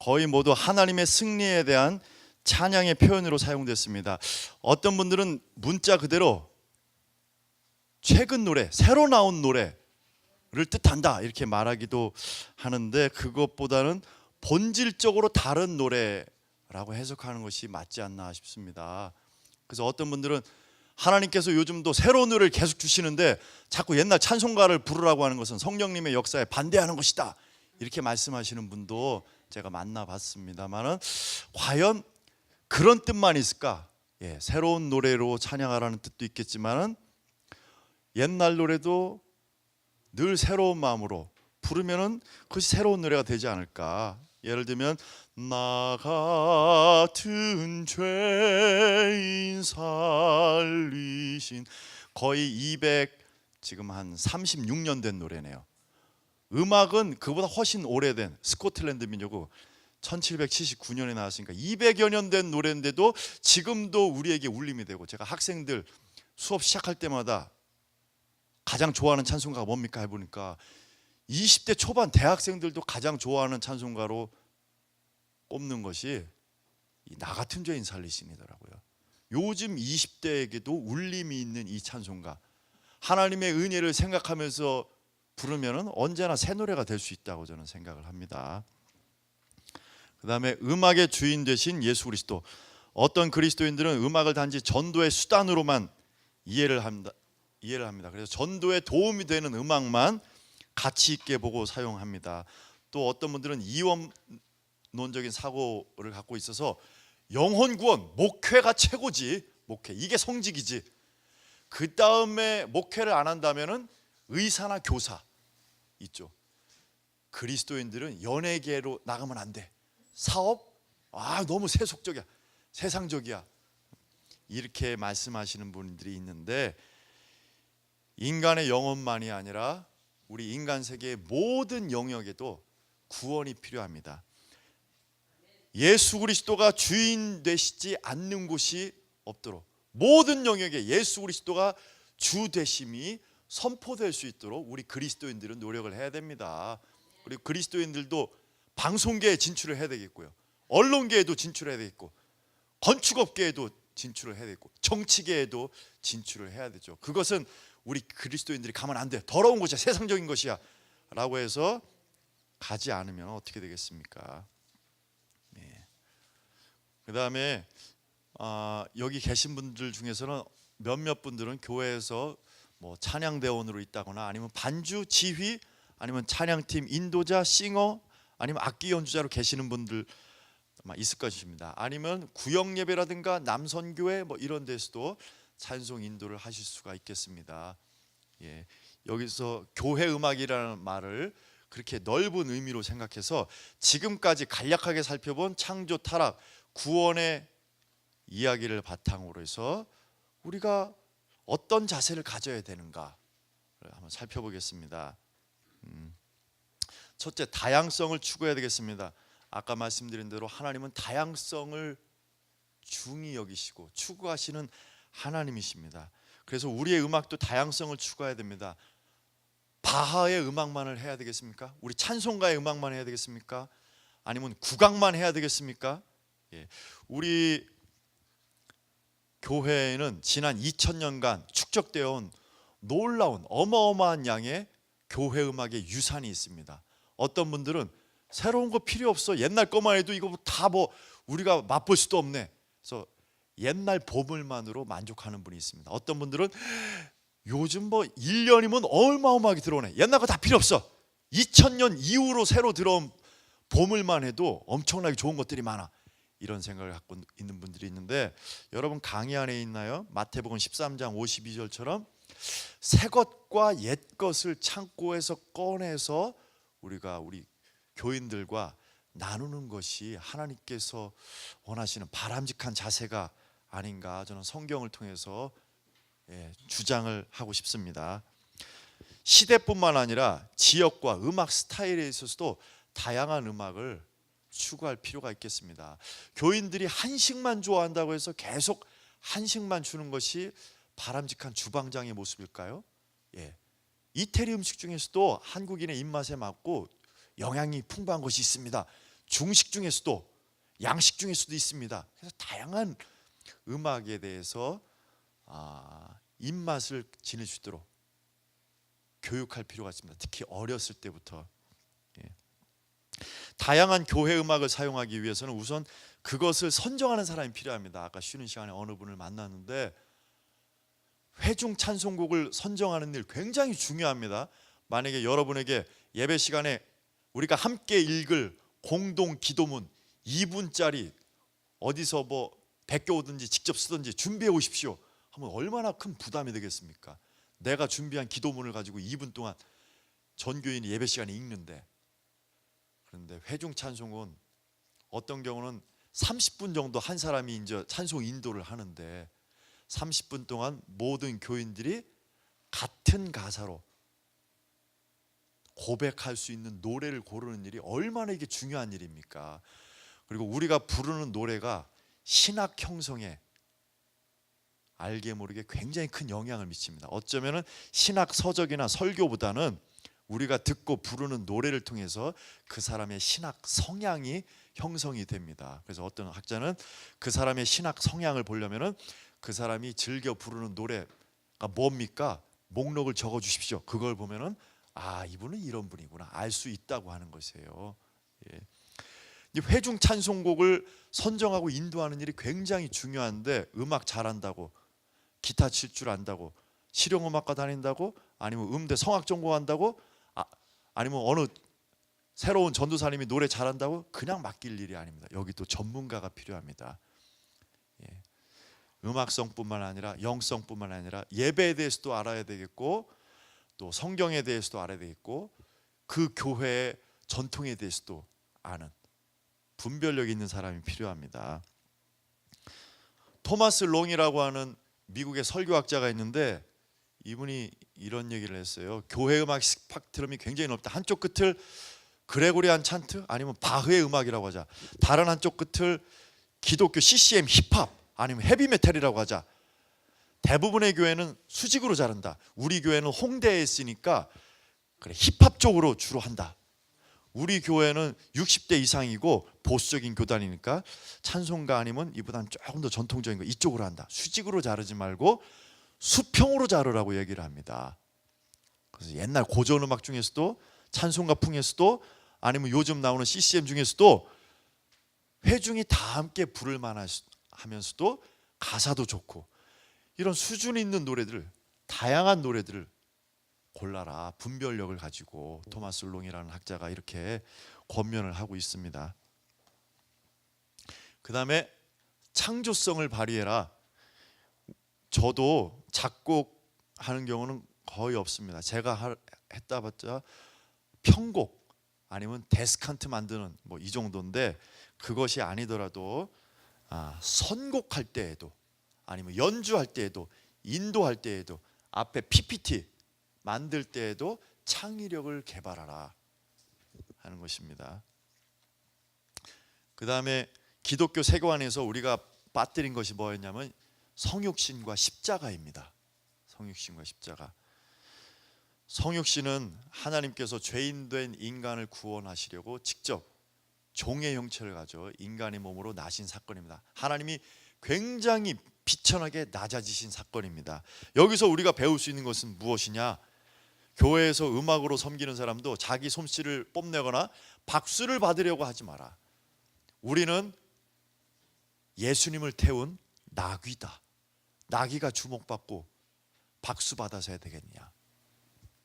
거의 모두 하나님의 승리에 대한 찬양의 표현으로 사용됐습니다. 어떤 분들은 문자 그대로 최근 노래, 새로 나온 노래를 뜻한다 이렇게 말하기도 하는데, 그것보다는 본질적으로 다른 노래라고 해석하는 것이 맞지 않나 싶습니다. 그래서 어떤 분들은 하나님께서 요즘도 새로운 노래를 계속 주시는데 자꾸 옛날 찬송가를 부르라고 하는 것은 성령님의 역사에 반대하는 것이다 이렇게 말씀하시는 분도 제가 만나봤습니다만은, 과연 그런 뜻만 있을까? 새로운 노래로 찬양하라는 뜻도 있겠지만은 옛날 노래도 늘 새로운 마음으로 부르면은 그것이 새로운 노래가 되지 않을까? 예를 들면 나 같은 죄인 살리신, 거의 200 지금 한 36년 된 노래네요. 음악은 그보다 훨씬 오래된 스코틀랜드 민요고 1779년에 나왔으니까 200여 년 된 노래인데도 지금도 우리에게 울림이 되고, 제가 학생들 수업 시작할 때마다 가장 좋아하는 찬송가가 뭡니까 해보니까 20대 초반 대학생들도 가장 좋아하는 찬송가로 꼽는 것이 이 나 같은 죄인 살리신이더라고요. 요즘 20대에게도 울림이 있는 이 찬송가, 하나님의 은혜를 생각하면서 부르면 언제나 새 노래가 될 수 있다고 저는 생각을 합니다. 그 다음에 음악의 주인 되신 예수 그리스도. 어떤 그리스도인들은 음악을 단지 전도의 수단으로만 이해를 합니다. 그래서 전도에 도움이 되는 음악만 가치 있게 보고 사용합니다. 또 어떤 분들은 이원론적인 사고를 갖고 있어서 영혼 구원, 목회가 최고지, 목회 이게 성직이지, 그 다음에 목회를 안 한다면은 의사나 교사 있죠. 그리스도인들은 연예계로 나가면 안 돼. 사업? 너무 세속적이야, 세상적이야, 이렇게 말씀하시는 분들이 있는데, 인간의 영혼만이 아니라 우리 인간 세계의 모든 영역에도 구원이 필요합니다. 예수 그리스도가 주인 되시지 않는 곳이 없도록 모든 영역에 예수 그리스도가 주 되심이 선포될 수 있도록 우리 그리스도인들은 노력을 해야 됩니다. 그리고 그리스도인들도 방송계에 진출을 해야 되겠고요, 언론계에도 진출해야 되겠고, 건축업계에도 진출을 해야 되겠고, 정치계에도 진출을 해야 되죠. 그것은 우리 그리스도인들이 가면 안 돼, 더러운 것이야, 세상적인 것이야 라고 해서 가지 않으면 어떻게 되겠습니까? 그 다음에 여기 계신 분들 중에서는 몇몇 분들은 교회에서 뭐 찬양대원으로 있다거나 아니면 반주, 지휘, 아니면 찬양팀 인도자, 싱어, 아니면 악기 연주자로 계시는 분들 아마 있을 것입니다. 아니면 구역 예배라든가 남선교회 뭐 이런 데서도 찬송 인도를 하실 수가 있겠습니다. 여기서 교회 음악이라는 말을 그렇게 넓은 의미로 생각해서 지금까지 간략하게 살펴본 창조, 타락, 구원의 이야기를 바탕으로 해서 우리가 어떤 자세를 가져야 되는가 한번 살펴보겠습니다. 첫째, 다양성을 추구해야 되겠습니다. 아까 말씀드린 대로 하나님은 다양성을 중히 여기시고 추구하시는 하나님이십니다. 그래서 우리의 음악도 다양성을 추구해야 됩니다. 바하의 음악만을 해야 되겠습니까? 우리 찬송가의 음악만 해야 되겠습니까? 아니면 국악만 해야 되겠습니까? 우리 교회에는 지난 2000년간 축적되어 온 놀라운 어마어마한 양의 교회 음악의 유산이 있습니다. 어떤 분들은 새로운 거 필요 없어, 옛날 거만 해도 이거 다 뭐 우리가 맛볼 수도 없네, 그래서 옛날 보물만으로 만족하는 분이 있습니다. 어떤 분들은 요즘 뭐 1년이면 어마어마하게 들어오네, 옛날 거 다 필요 없어, 2000년 이후로 새로 들어온 보물만 해도 엄청나게 좋은 것들이 많아, 이런 생각을 갖고 있는 분들이 있는데, 여러분 강의 안에 있나요? 마태복음 13장 52절처럼 새 것과 옛 것을 창고에서 꺼내서 우리가 우리 교인들과 나누는 것이 하나님께서 원하시는 바람직한 자세가 아닌가, 저는 성경을 통해서 주장을 하고 싶습니다. 시대뿐만 아니라 지역과 음악 스타일에 있어서도 다양한 음악을 추구할 필요가 있겠습니다. 교인들이 한식만 좋아한다고 해서 계속 한식만 주는 것이 바람직한 주방장의 모습일까요? 이태리 음식 중에서도 한국인의 입맛에 맞고 영양이 풍부한 것이 있습니다. 중식 중에서도 양식 중에서도 있습니다. 그래서 다양한 음악에 대해서 입맛을 지닐 수 있도록 교육할 필요가 있습니다. 특히 어렸을 때부터. 다양한 교회 음악을 사용하기 위해서는 우선 그것을 선정하는 사람이 필요합니다. 아까 쉬는 시간에 어느 분을 만났는데 회중 찬송곡을 선정하는 일 굉장히 중요합니다. 만약에 여러분에게 예배 시간에 우리가 함께 읽을 공동 기도문 2분짜리 어디서 베껴오든지 직접 쓰든지 준비해 오십시오 하면 얼마나 큰 부담이 되겠습니까? 내가 준비한 기도문을 가지고 2분 동안 전교인이 예배 시간에 읽는데, 그런데 회중 찬송은 어떤 경우는 30분 정도 한 사람이 이제 찬송 인도를 하는데 30분 동안 모든 교인들이 같은 가사로 고백할 수 있는 노래를 고르는 일이 얼마나 이게 중요한 일입니까? 그리고 우리가 부르는 노래가 신학 형성에 알게 모르게 굉장히 큰 영향을 미칩니다. 어쩌면은 신학 서적이나 설교보다는 우리가 듣고 부르는 노래를 통해서 그 사람의 신학 성향이 형성이 됩니다. 그래서 어떤 학자는 그 사람의 신학 성향을 보려면은 그 사람이 즐겨 부르는 노래가 뭡니까? 목록을 적어 주십시오. 그걸 보면은 이분은 이런 분이구나 알 수 있다고 하는 것이에요. 회중 찬송곡을 선정하고 인도하는 일이 굉장히 중요한데, 음악 잘한다고, 기타 칠 줄 안다고, 실용음악과 다닌다고, 아니면 음대 성악 전공한다고, 아니면 어느 새로운 전도사님이 노래 잘한다고 그냥 맡길 일이 아닙니다. 여기 또 전문가가 필요합니다. 음악성뿐만 아니라 영성뿐만 아니라 예배에 대해서도 알아야 되겠고, 또 성경에 대해서도 알아야 되겠고, 그 교회의 전통에 대해서도 아는 분별력 있는 사람이 필요합니다. 토마스 롱이라고 하는 미국의 설교학자가 있는데 이분이 이런 얘기를 했어요. 교회 음악 스펙트럼이 굉장히 넓다. 한쪽 끝을 그레고리안 찬트 아니면 바흐의 음악이라고 하자. 다른 한쪽 끝을 기독교 CCM 힙합 아니면 헤비메탈이라고 하자. 대부분의 교회는 수직으로 자른다. 우리 교회는 홍대에 있으니까 그래 힙합 쪽으로 주로 한다. 우리 교회는 60대 이상이고 보수적인 교단이니까 찬송가 아니면 이보다는 조금 더 전통적인 거 이쪽으로 한다. 수직으로 자르지 말고 수평으로 자르라고 얘기를 합니다. 그래서 옛날 고전 음악 중에서도 찬송가 풍에서도 아니면 요즘 나오는 CCM 중에서도 회중이 다 함께 부를 만하면서도 가사도 좋고 이런 수준 있는 노래들, 다양한 노래들을 골라라. 분별력을 가지고 토마스 롱이라는 학자가 이렇게 권면을 하고 있습니다. 그 다음에 창조성을 발휘해라. 저도 작곡하는 경우는 거의 없습니다. 제가 했다봤자 편곡 아니면 데스칸트 만드는 이 정도인데, 그것이 아니더라도 선곡할 때에도 아니면 연주할 때에도 인도할 때에도 앞에 PPT 만들 때에도 창의력을 개발하라 하는 것입니다. 그 다음에 기독교 세계관에서 우리가 빠뜨린 것이 뭐였냐면 성육신과 십자가입니다. 성육신과 십자가. 성육신은 하나님께서 죄인된 인간을 구원하시려고 직접 종의 형체를 가져 인간의 몸으로 나신 사건입니다. 하나님이 굉장히 비천하게 낮아지신 사건입니다. 여기서 우리가 배울 수 있는 것은 무엇이냐? 교회에서 음악으로 섬기는 사람도 자기 솜씨를 뽐내거나 박수를 받으려고 하지 마라. 우리는 예수님을 태운 나귀다. 나귀가 주목받고 박수 받아서 해야 되겠냐?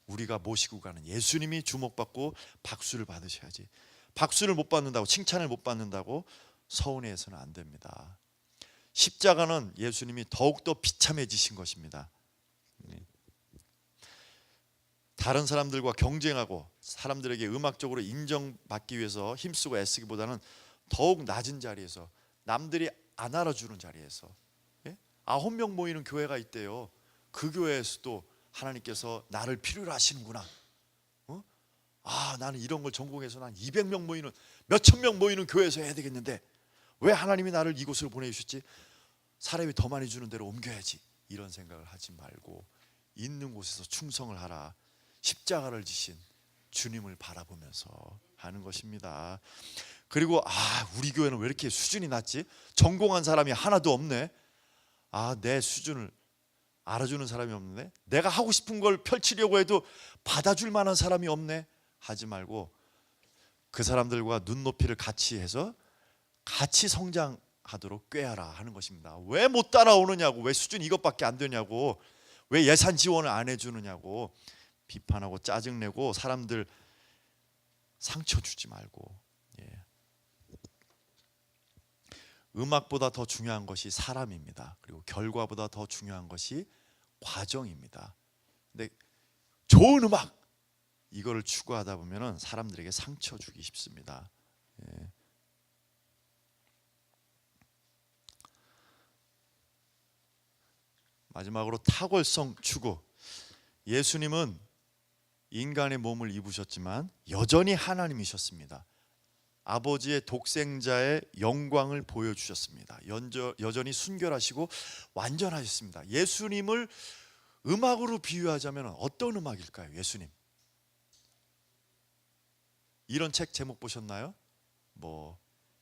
우리가 모시고 가는 예수님이 주목받고 박수를 받으셔야지. 박수를 못 받는다고, 칭찬을 못 받는다고 서운해서는 안 됩니다. 십자가는 예수님이 더욱더 비참해지신 것입니다. 다른 사람들과 경쟁하고 사람들에게 음악적으로 인정받기 위해서 힘쓰고 애쓰기보다는 더욱 낮은 자리에서, 남들이 안 알아주는 자리에서 9명 모이는 교회가 있대요. 그 교회에서도 하나님께서 나를 필요로 하시는구나. 나는 이런 걸 전공해서 난 200명 모이는, 몇천 명 모이는 교회에서 해야 되겠는데 왜 하나님이 나를 이곳으로 보내주셨지? 사람이 더 많이 주는 대로 옮겨야지. 이런 생각을 하지 말고 있는 곳에서 충성을 하라. 십자가를 지신 주님을 바라보면서 하는 것입니다. 그리고 우리 교회는 왜 이렇게 수준이 낮지? 전공한 사람이 하나도 없네. 내 수준을 알아주는 사람이 없네. 내가 하고 싶은 걸 펼치려고 해도 받아줄 만한 사람이 없네. 하지 말고 그 사람들과 눈높이를 같이 해서 같이 성장하도록 꾀하라 하는 것입니다. 왜 못 따라오느냐고, 왜 수준이 이것밖에 안 되냐고, 왜 예산 지원을 안 해주느냐고 비판하고 짜증내고 사람들 상처 주지 말고. 음악보다 더 중요한 것이 사람입니다. 그리고 결과보다 더 중요한 것이 과정입니다. 근데 좋은 음악 이거를 추구하다 보면은 사람들에게 상처 주기 쉽습니다. 마지막으로 탁월성 추구. 예수님은 인간의 몸을 입으셨지만 여전히 하나님이셨습니다. 아버지의 독생자의 영광을 보여주셨습니다. 여전히 순결하시고 완전하셨습니다. 예수님을 음악으로 비유하자면 어떤 음악일까요? 예수님. 이런 책 제목 보셨나요?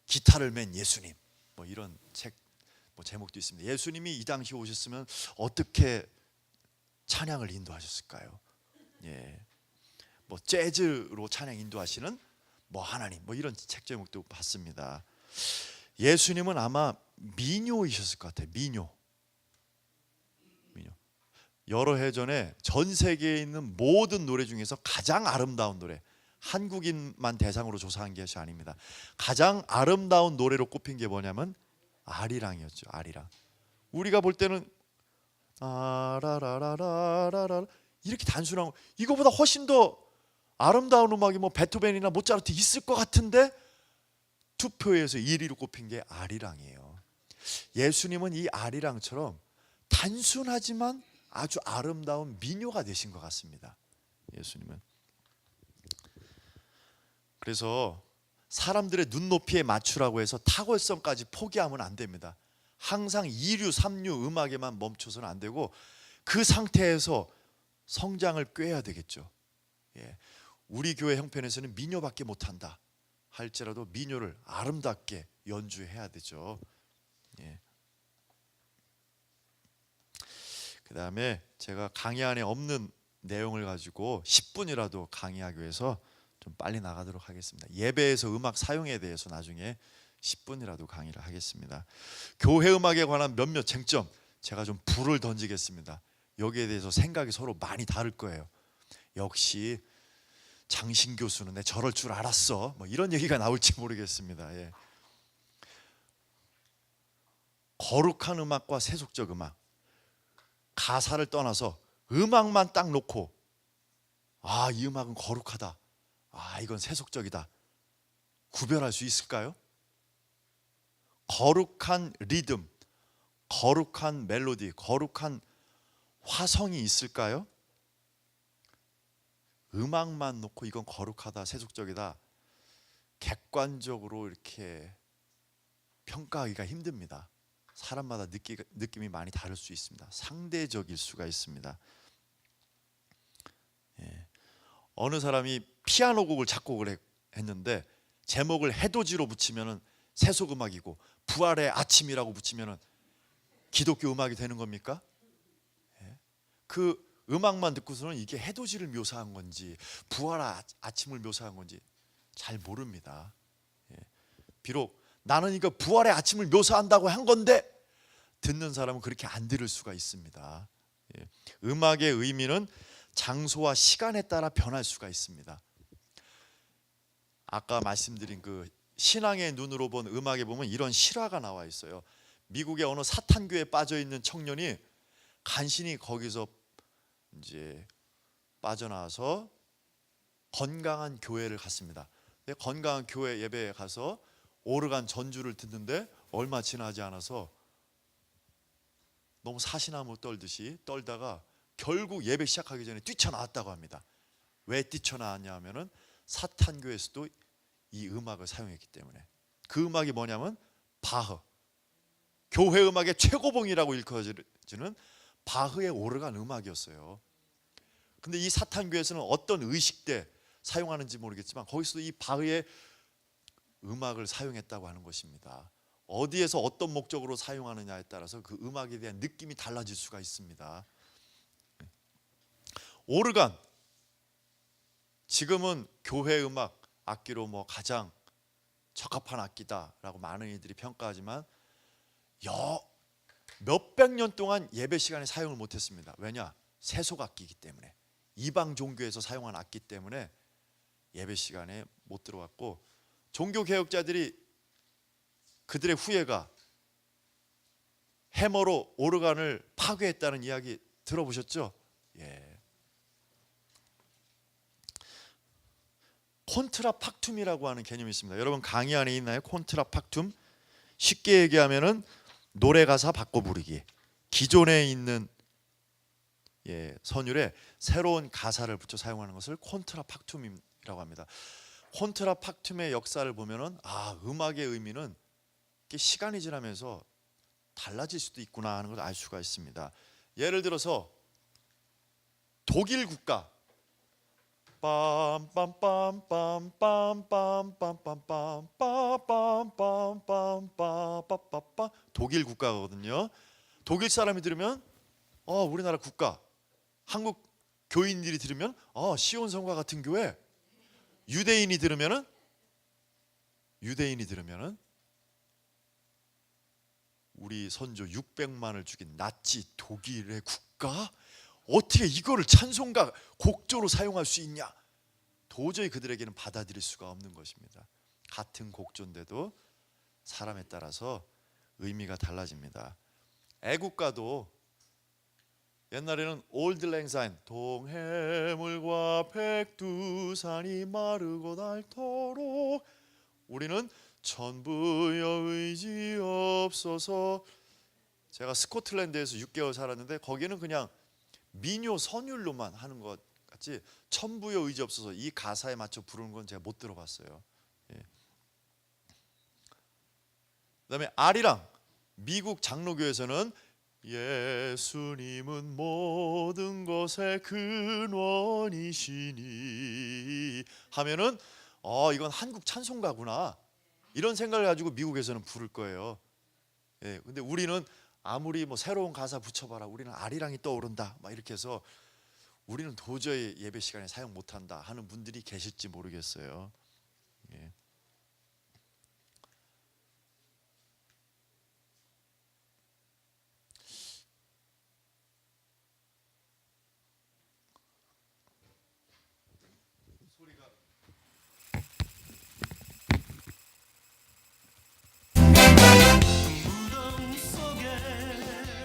기타를 맨 예수님. 이런 책 제목도 있습니다. 예수님이 이 당시 오셨으면 어떻게 찬양을 인도하셨을까요? 재즈로 찬양 인도하시는 하나님 이런 책 제목도 봤습니다. 예수님은 아마 미녀이셨을 것 같아요. 미녀. 여러 해 전에 전 세계에 있는 모든 노래 중에서 가장 아름다운 노래, 한국인만 대상으로 조사한 것이 아닙니다. 가장 아름다운 노래로 꼽힌 게 뭐냐면 아리랑이었죠. 아리랑. 우리가 볼 때는 아라라라라라라 이렇게 단순한 거, 이거보다 훨씬 더 아름다운 음악이 베토벤이나 모차르트 있을 것 같은데 투표에서 1위로 꼽힌 게 아리랑이에요. 예수님은 이 아리랑처럼 단순하지만 아주 아름다운 미녀가 되신 것 같습니다. 예수님은. 그래서 사람들의 눈높이에 맞추라고 해서 탁월성까지 포기하면 안 됩니다. 항상 2류, 3류 음악에만 멈춰서는 안 되고 그 상태에서 성장을 꾀해야 되겠죠. 우리 교회 형편에서는 민요밖에 못한다 할지라도 민요를 아름답게 연주해야 되죠. 그 다음에 제가 강의 안에 없는 내용을 가지고 10분이라도 강의하기 위해서 좀 빨리 나가도록 하겠습니다. 예배에서 음악 사용에 대해서 나중에 10분이라도 강의를 하겠습니다. 교회 음악에 관한 몇몇 쟁점 제가 좀 불을 던지겠습니다. 여기에 대해서 생각이 서로 많이 다를 거예요. 역시 장신 교수는 내 저럴 줄 알았어 이런 얘기가 나올지 모르겠습니다. 거룩한 음악과 세속적 음악, 가사를 떠나서 음악만 딱 놓고 이 음악은 거룩하다, 이건 세속적이다 구별할 수 있을까요? 거룩한 리듬, 거룩한 멜로디, 거룩한 화성이 있을까요? 음악만 놓고 이건 거룩하다, 세속적이다 객관적으로 이렇게 평가하기가 힘듭니다. 사람마다 느낌이 많이 다를 수 있습니다. 상대적일 수가 있습니다. 어느 사람이 피아노 곡을 작곡을 했는데 제목을 해돋이로 붙이면 세속음악이고 부활의 아침이라고 붙이면 기독교 음악이 되는 겁니까? 그 음악만 듣고서는 이게 해돋이를 묘사한 건지 부활의 아침을 묘사한 건지 잘 모릅니다. 비록 나는 이거 부활의 아침을 묘사한다고 한 건데 듣는 사람은 그렇게 안 들을 수가 있습니다. 음악의 의미는 장소와 시간에 따라 변할 수가 있습니다. 아까 말씀드린 그 신앙의 눈으로 본 음악에 보면 이런 실화가 나와 있어요. 미국의 어느 사탄교에 빠져 있는 청년이 간신히 거기서 이제 빠져나와서 건강한 교회를 갔습니다. 건강한 교회 예배에 가서 오르간 전주를 듣는데 얼마 지나지 않아서 너무 사시나무 떨듯이 떨다가 결국 예배 시작하기 전에 뛰쳐나왔다고 합니다. 왜 뛰쳐나왔냐 하면은 사탄교에서도 이 음악을 사용했기 때문에. 그 음악이 뭐냐면 바흐, 교회 음악의 최고봉이라고 일컬어지는 바흐의 오르간 음악이었어요. 근데 이 사탄교에서는 어떤 의식 때 사용하는지 모르겠지만 거기서도 이 바흐의 음악을 사용했다고 하는 것입니다. 어디에서 어떤 목적으로 사용하느냐에 따라서 그 음악에 대한 느낌이 달라질 수가 있습니다. 오르간, 지금은 교회 음악 악기로 가장 적합한 악기다라고 많은 이들이 평가하지만 몇백 년 동안 예배 시간에 사용을 못했습니다. 왜냐? 세속 악기이기 때문에, 이방 종교에서 사용한 악기 때문에 예배 시간에 못 들어갔고, 종교 개혁자들이 그들의 후예가 해머로 오르간을 파괴했다는 이야기 들어보셨죠? 예. 콘트라팍툼이라고 하는 개념이 있습니다. 여러분 강의 안에 있나요? 콘트라팍툼. 쉽게 얘기하면은 노래 가사 바꿔 부르기. 기존에 있는 선율에 새로운 가사를 붙여 사용하는 것을 콘트라팍툼이라고 합니다. 콘트라팍툼의 역사를 보면은 음악의 의미는 시간이 지나면서 달라질 수도 있구나 하는 걸 알 수가 있습니다. 예를 들어서 독일 국가 빰빰빰빰빰빰빰빰빰빰빰빰빰빰빰빰빰빰 독일 국가거든요. 독일 사람이 들으면 우리나라 국가, 한국 교인들이 들으면 시온성과 같은 교회, 유대인이 들으면은 우리 선조 600만을 죽인 나치 독일의 국가? 어떻게 이거를 찬송가 곡조로 사용할 수 있냐? 도저히 그들에게는 받아들일 수가 없는 것입니다. 같은 곡조인데도 사람에 따라서 의미가 달라집니다. 애국가도 옛날에는 올드 랭사인 동해물과 백두산이 마르고 닳도록, 우리는 천부여 의지 없어서. 제가 스코틀랜드에서 6개월 살았는데 거기는 그냥 민요 선율로만 하는 것 같지 천부여 의지 없어서 이 가사에 맞춰 부르는 건 제가 못 들어봤어요. 그다음에 아리랑, 미국 장로교에서는 예수님은 모든 것의 근원이시니 하면은 이건 한국 찬송가구나 이런 생각을 가지고 미국에서는 부를 거예요. 근데 우리는 아무리 새로운 가사 붙여봐라, 우리는 아리랑이 떠오른다 막 이렇게 해서 우리는 도저히 예배 시간에 사용 못한다 하는 분들이 계실지 모르겠어요.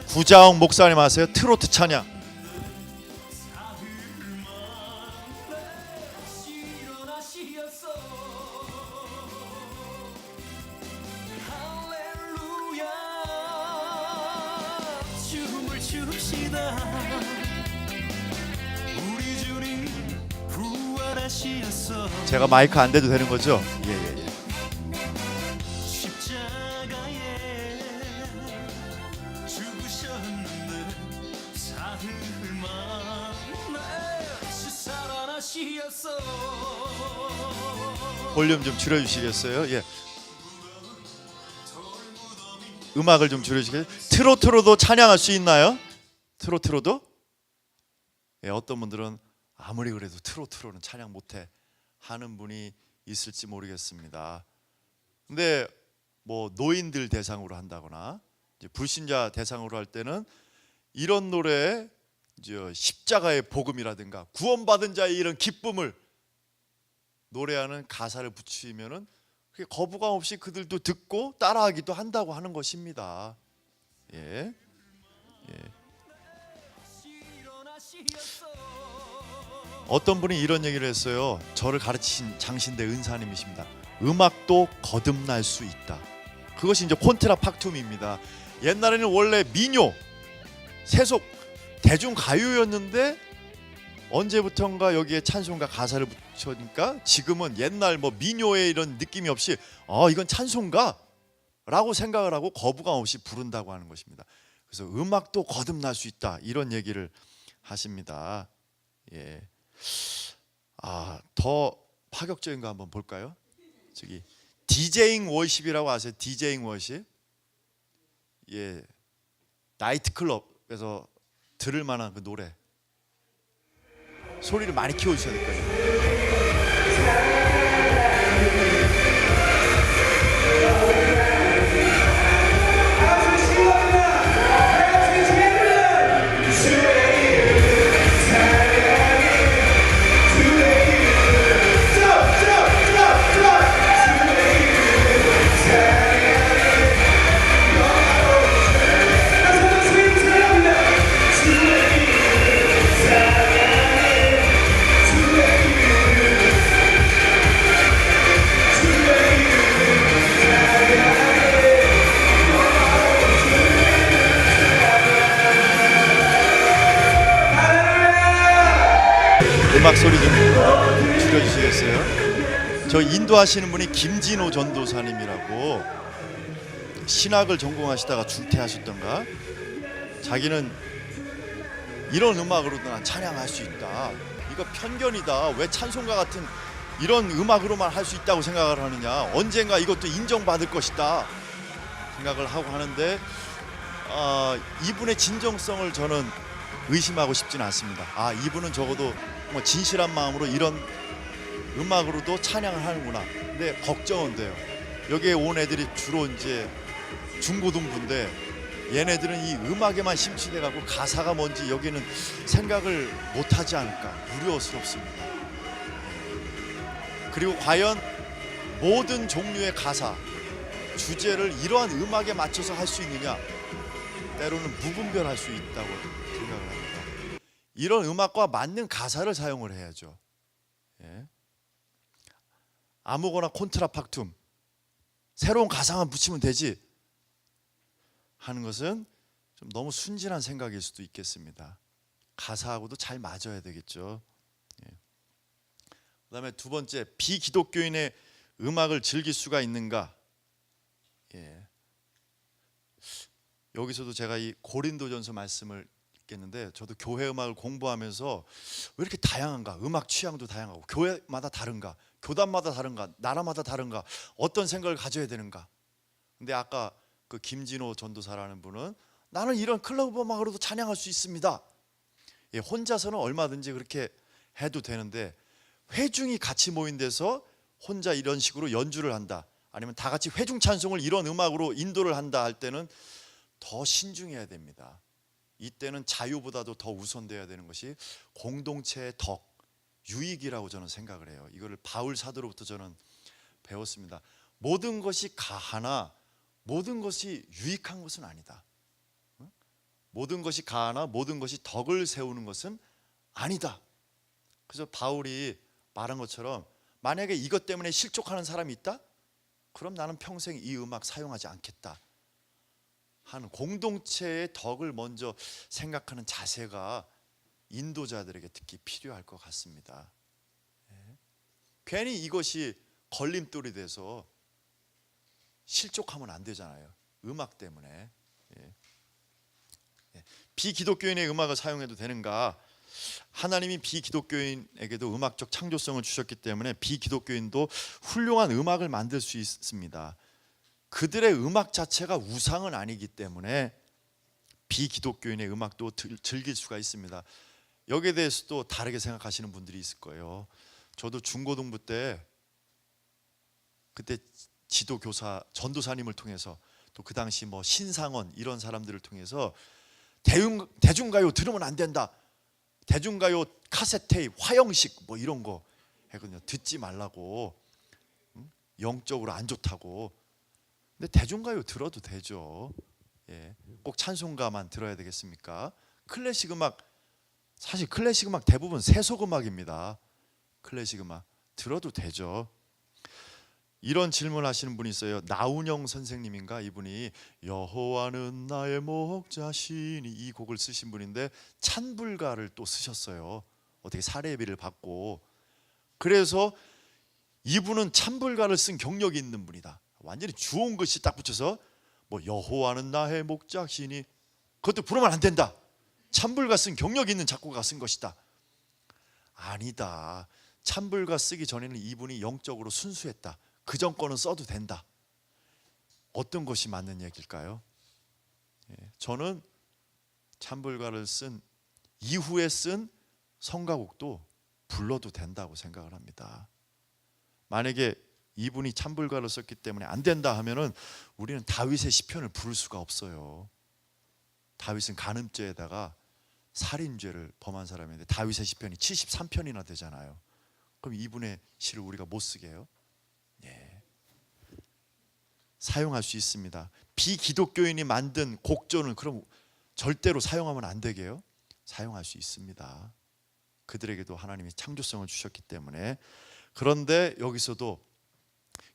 구자옥 목사님 아세요? 트로트 찬양. 제가 마이크 안 대도 되는 거죠? 예. 볼륨 좀 줄여주시겠어요? 예. 음악을 좀 줄여주시겠어요? 트로트로도 찬양할 수 있나요? 트로트로도? 어떤 분들은 아무리 그래도 트로트로는 찬양 못해 하는 분이 있을지 모르겠습니다. 근데 노인들 대상으로 한다거나 이제 불신자 대상으로 할 때는 이런 노래, 십자가의 복음이라든가 구원받은 자의 이런 기쁨을 노래하는 가사를 붙이면은 거부감 없이 그들도 듣고 따라하기도 한다고 하는 것입니다. 예. 어떤 분이 이런 얘기를 했어요. 저를 가르치신 장신대 은사님이십니다. 음악도 거듭날 수 있다. 그것이 이제 콘트라팍툼입니다. 옛날에는 원래 민요, 세속, 대중가요였는데 언제부턴가 여기에 찬송가 가사를 붙여니까 지금은 옛날 민요의 이런 느낌이 없이 이건 찬송가라고 생각을 하고 거부감 없이 부른다고 하는 것입니다. 그래서 음악도 거듭날 수 있다 이런 얘기를 하십니다. 더 파격적인 거 한번 볼까요? 저기 디제잉 워십이라고 아세요? 디제잉 워십? 예, 나이트클럽에서 들을 만한 그 노래. 소리를 많이 키워주셔야 될 거예요. 음악 소리 좀 줄여주시겠어요? 저 인도하시는 분이 김진호 전도사님이라고, 신학을 전공하시다가 중퇴하셨던가. 자기는 이런 음악으로도 난 찬양할 수 있다, 이거 편견이다, 왜 찬송가 같은 이런 음악으로만 할 수 있다고 생각을 하느냐, 언젠가 이것도 인정받을 것이다 생각을 하고 하는데, 이분의 진정성을 저는 의심하고 싶지는 않습니다. 이분은 적어도 뭐 진실한 마음으로 이런 음악으로도 찬양을 하는구나. 근데 걱정은 돼요. 여기에 온 애들이 주로 이제 중고등부인데, 얘네들은 이 음악에만 심취돼 갖고 가사가 뭔지 여기는 생각을 못하지 않을까, 우려스럽습니다. 그리고 과연 모든 종류의 가사, 주제를 이러한 음악에 맞춰서 할 수 있느냐, 때로는 무분별할 수 있다고 생각을 합니다. 이런 음악과 맞는 가사를 사용을 해야죠. 예. 아무거나 콘트라팍툼, 새로운 가사만 붙이면 되지 하는 것은 좀 너무 순진한 생각일 수도 있겠습니다. 가사하고도 잘 맞아야 되겠죠. 예. 그다음에 두 번째, 비기독교인의 음악을 즐길 수가 있는가? 예. 여기서도 제가 이 고린도전서 말씀을 있겠는데, 저도 교회 음악을 공부하면서 왜 이렇게 다양한가, 음악 취향도 다양하고, 교회마다 다른가, 교단마다 다른가, 나라마다 다른가, 어떤 생각을 가져야 되는가. 근데 아까 그 김진호 전도사라는 분은 나는 이런 클럽 음악으로도 찬양할 수 있습니다. 예, 혼자서는 얼마든지 그렇게 해도 되는데, 회중이 같이 모인 데서 혼자 이런 식으로 연주를 한다, 아니면 다 같이 회중 찬송을 이런 음악으로 인도를 한다 할 때는 더 신중해야 됩니다. 이때는 자유보다도 더 우선돼야 되는 것이 공동체의 덕, 유익이라고 저는 생각을 해요. 이거를 바울 사도로부터 저는 배웠습니다. 모든 것이 가하나 모든 것이 유익한 것은 아니다. 모든 것이 가하나 모든 것이 덕을 세우는 것은 아니다. 그래서 바울이 말한 것처럼, 만약에 이것 때문에 실족하는 사람이 있다? 그럼 나는 평생 이 음악 사용하지 않겠다 하는, 공동체의 덕을 먼저 생각하는 자세가 인도자들에게 특히 필요할 것 같습니다. 괜히 이것이 걸림돌이 돼서 실족하면 안 되잖아요. 음악 때문에. 비기독교인의 음악을 사용해도 되는가? 하나님이 비기독교인에게도 음악적 창조성을 주셨기 때문에 비기독교인도 훌륭한 음악을 만들 수 있습니다. 그들의 음악 자체가 우상은 아니기 때문에 비기독교인의 음악도 즐길 수가 있습니다. 여기에 대해서도 다르게 생각하시는 분들이 있을 거예요. 저도 중고등부 때 그때 지도교사 전도사님을 통해서, 또 그 당시 뭐 신상원 이런 사람들을 통해서 대중가요 들으면 안 된다, 대중가요 카세트 테이프 화형식 뭐 이런 거 했거든요. 듣지 말라고, 영적으로 안 좋다고. 근데 대중가요 들어도 되죠. 예, 꼭 찬송가만 들어야 되겠습니까? 클래식 음악, 사실 클래식 음악 대부분 세속 음악입니다. 클래식 음악 들어도 되죠. 이런 질문하시는 분이 있어요. 나운영 선생님인가, 이분이 여호와는 나의 목자시니 이 곡을 쓰신 분인데 찬불가를 또 쓰셨어요. 어떻게 사례비를 받고. 그래서 이분은 찬불가를 쓴 경력이 있는 분이다. 완전히 주온 글씨 딱 붙여서 뭐 여호와는 나의 목자시니, 그것도 부르면 안 된다, 찬불가 쓴 경력이 있는 작곡가가 쓴 것이다. 아니다. 찬불가 쓰기 전에는 이분이 영적으로 순수했다. 그전 거는 써도 된다. 어떤 것이 맞는 얘기일까요? 저는 찬불가를 쓴 이후에 쓴 성가곡도 불러도 된다고 생각을 합니다. 만약에 이분이 찬불가를 썼기 때문에 안 된다 하면은 우리는 다윗의 시편을 부를 수가 없어요. 다윗은 간음죄에다가 살인죄를 범한 사람인데 다윗의 시편이 73편이나 되잖아요. 그럼 이분의 시를 우리가 못 쓰게 해요? 예. 사용할 수 있습니다. 비기독교인이 만든 곡조는 그럼 절대로 사용하면 안 되게요? 사용할 수 있습니다. 그들에게도 하나님이 창조성을 주셨기 때문에. 그런데 여기서도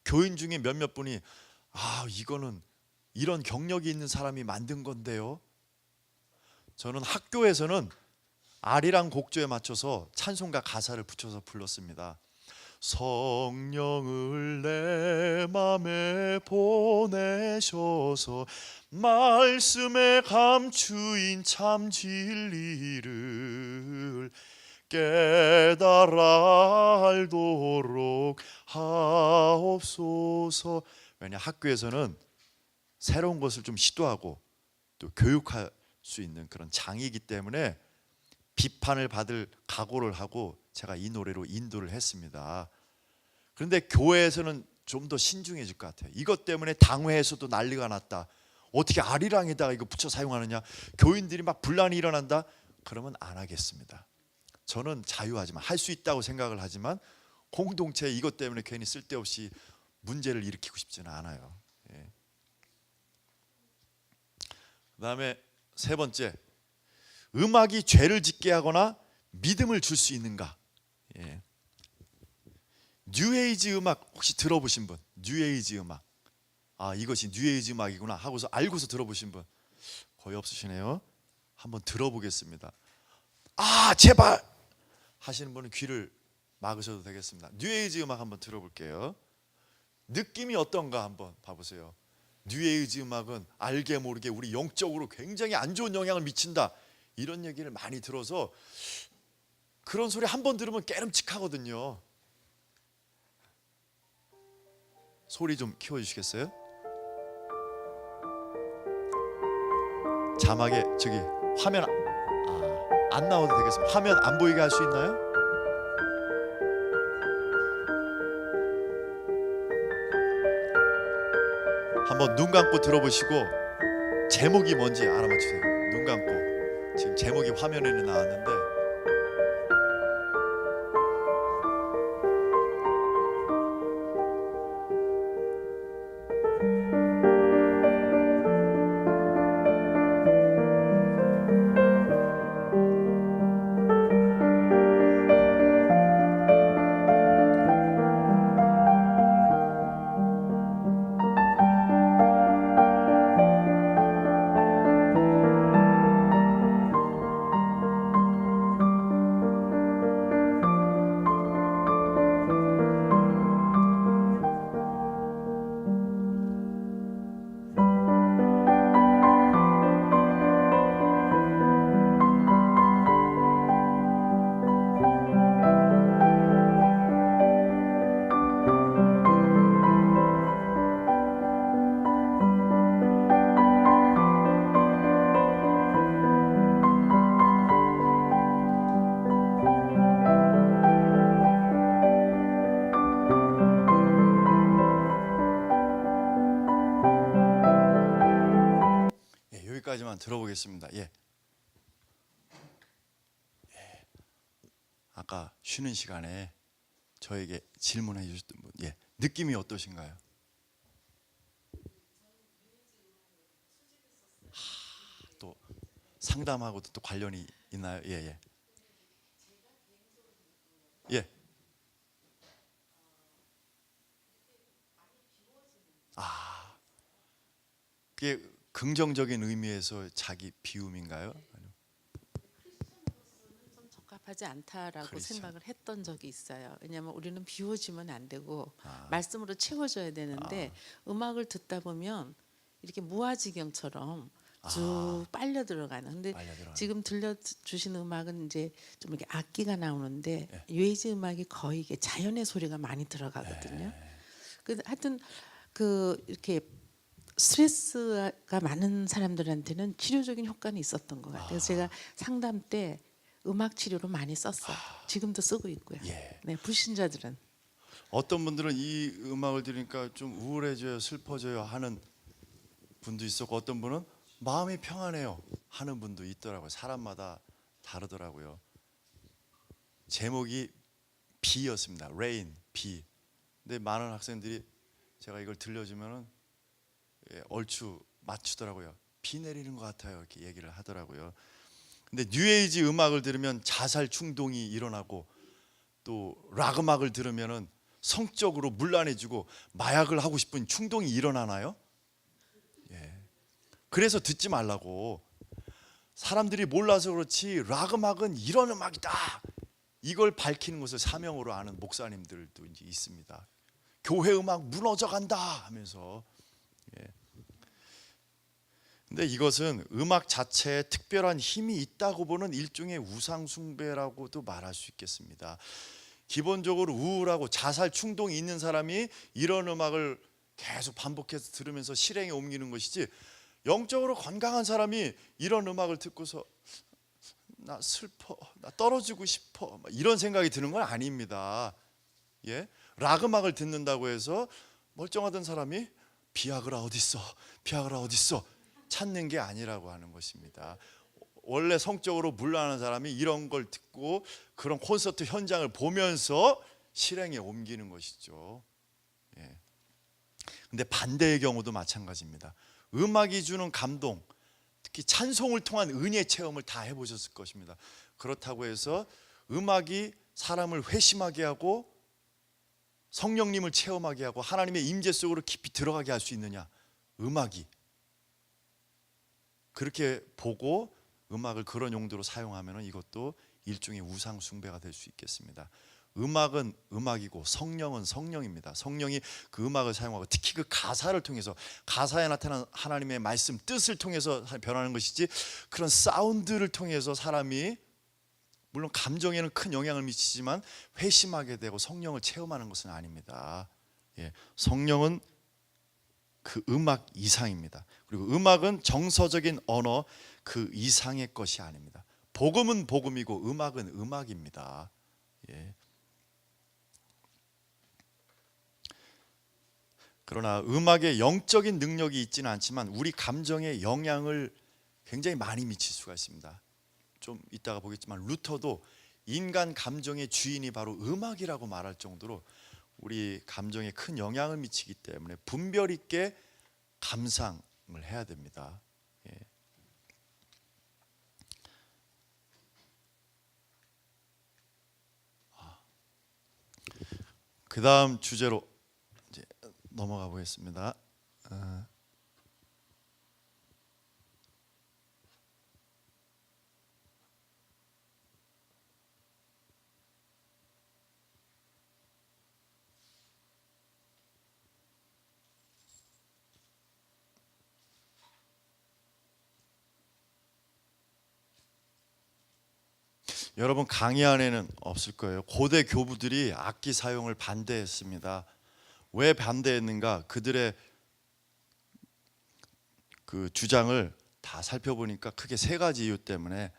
교인 중에 몇몇 분이 이거는 이런 경력이 있는 사람이 만든 건데요. 저는 학교에서는 아리랑 곡조에 맞춰서 찬송가 가사를 붙여서 불렀습니다. 성령을 내 맘에 보내셔서 말씀에 감추인 참 진리를 깨달아 알도록 하옵소서. 왜냐, 학교에서는 새로운 것을 좀 시도하고 또 교육할 수 있는 그런 장이기 때문에 비판을 받을 각오를 하고 제가 이 노래로 인도를 했습니다. 그런데 교회에서는 좀 더 신중해질 것 같아요. 이것 때문에 당회에서도 난리가 났다. 어떻게 아리랑에다가 이거 붙여 사용하느냐. 교인들이 막 분란이 일어난다. 그러면 안 하겠습니다. 저는 자유하지만 할 수 있다고 생각을 하지만 공동체 이것 때문에 괜히 쓸데없이 문제를 일으키고 싶지는 않아요. 예. 그다음에 세 번째, 음악이 죄를 짓게 하거나 믿음을 줄 수 있는가? 예. 뉴에이지 음악 혹시 들어보신 분? 뉴에이지 음악. 이것이 뉴에이지 음악이구나 하고서 알고서 들어보신 분 거의 없으시네요. 한번 들어보겠습니다. 제발 하시는 분은 귀를 막으셔도 되겠습니다. 뉴에이지 음악 한번 들어볼게요. 느낌이 어떤가 한번 봐보세요. 뉴에이지 음악은 알게 모르게 우리 영적으로 굉장히 안 좋은 영향을 미친다, 이런 얘기를 많이 들어서 그런 소리 한번 들으면 깨름칙하거든요. 소리 좀 키워주시겠어요? 자막에 저기 화면 안 나와도 되겠습니다. 화면 안 보이게 할 수 있나요? 한번 눈 감고 들어보시고 제목이 뭔지 알아맞히세요. 눈 감고. 지금 제목이 화면에는 나왔는데 여기까지만 들어보겠습니다. 예. 아까 쉬는 시간에 저에게 질문해 주셨던 분, 느낌이 어떠신가요? 또 상담하고도 또 관련이 있나요? 예. 그게 긍정적인 의미에서 자기 비움인가요? 좀 적합하지 않다라고 그렇죠. 생각을 했던 적이 있어요. 왜냐하면 우리는 비워지면 안 되고 말씀으로 채워줘야 되는데 음악을 듣다 보면 이렇게 무아지경처럼 쭉 빨려 들어가는. 근데 빨려 들어가는. 지금 들려주신 음악은 이제 좀 이렇게 악기가 나오는데 유해지 음악이 거의 이게 자연의 소리가 많이 들어가거든요. 하여튼 이렇게 스트레스가 많은 사람들한테는 치료적인 효과는 있었던 것 같아요. 제가 상담 때 음악 치료로 많이 썼어요. 지금도 쓰고 있고요. 예. 네, 불신자들은. 어떤 분들은 이 음악을 들으니까 좀 우울해져요, 슬퍼져요 하는 분도 있었고, 어떤 분은 마음이 평안해요 하는 분도 있더라고요. 사람마다 다르더라고요. 제목이 비였습니다. Rain, 비. 근데 많은 학생들이 제가 이걸 들려주면은 얼추 맞추더라고요. 비 내리는 것 같아요. 이렇게 얘기를 하더라고요. 근데 뉴에이지 음악을 들으면 자살 충동이 일어나고, 또 락 음악을 들으면은 성적으로 문란해지고 마약을 하고 싶은 충동이 일어나나요? 예. 그래서 듣지 말라고. 사람들이 몰라서 그렇지 락 음악은 이런 음악이다, 이걸 밝히는 것을 사명으로 아는 목사님들도 이제 있습니다. 교회 음악 무너져 간다 하면서. 예. 근데 이것은 음악 자체에 특별한 힘이 있다고 보는 일종의 우상 숭배라고도 말할 수 있겠습니다. 기본적으로 우울하고 자살 충동이 있는 사람이 이런 음악을 계속 반복해서 들으면서 실행에 옮기는 것이지, 영적으로 건강한 사람이 이런 음악을 듣고서 나 슬퍼, 나 떨어지고 싶어, 이런 생각이 드는 건 아닙니다. 예? 락 음악을 듣는다고 해서 멀쩡하던 사람이 비아그라 어딨어, 비아그라 어딨어 찾는 게 아니라고 하는 것입니다. 원래 성적으로 문란한 사람이 이런 걸 듣고 그런 콘서트 현장을 보면서 실행에 옮기는 것이죠. 예. 근데 반대의 경우도 마찬가지입니다. 음악이 주는 감동, 특히 찬송을 통한 은혜 체험을 다 해보셨을 것입니다. 그렇다고 해서 음악이 사람을 회심하게 하고 성령님을 체험하게 하고 하나님의 임재 속으로 깊이 들어가게 할 수 있느냐? 음악이. 그렇게 보고 음악을 그런 용도로 사용하면 이것도 일종의 우상 숭배가 될 수 있겠습니다. 음악은 음악이고 성령은 성령입니다. 성령이 그 음악을 사용하고, 특히 그 가사를 통해서, 가사에 나타난 하나님의 말씀 뜻을 통해서 변하는 것이지, 그런 사운드를 통해서 사람이, 물론 감정에는 큰 영향을 미치지만 회심하게 되고 성령을 체험하는 것은 아닙니다. 예, 성령은 그 음악 이상입니다. 그리고 음악은 정서적인 언어 그 이상의 것이 아닙니다. 복음은 복음이고 음악은 음악입니다. 예. 그러나 음악에 영적인 능력이 있지는 않지만 우리 감정에 영향을 굉장히 많이 미칠 수가 있습니다. 좀 이따가 보겠지만 루터도 인간 감정의 주인이 바로 음악이라고 말할 정도로 우리 감정에 큰 영향을 미치기 때문에 분별 있게 감상을 해야 됩니다. 예. 그 다음 주제로 이제 넘어가 보겠습니다. 여러분 강의 안에는 없을 거예요. 고대 교부들이 악기 사용을 반대했습니다. 왜 반대했는가? 그들의 그 주장을 다 살펴보니까 크게 세 가지 이유 때문에.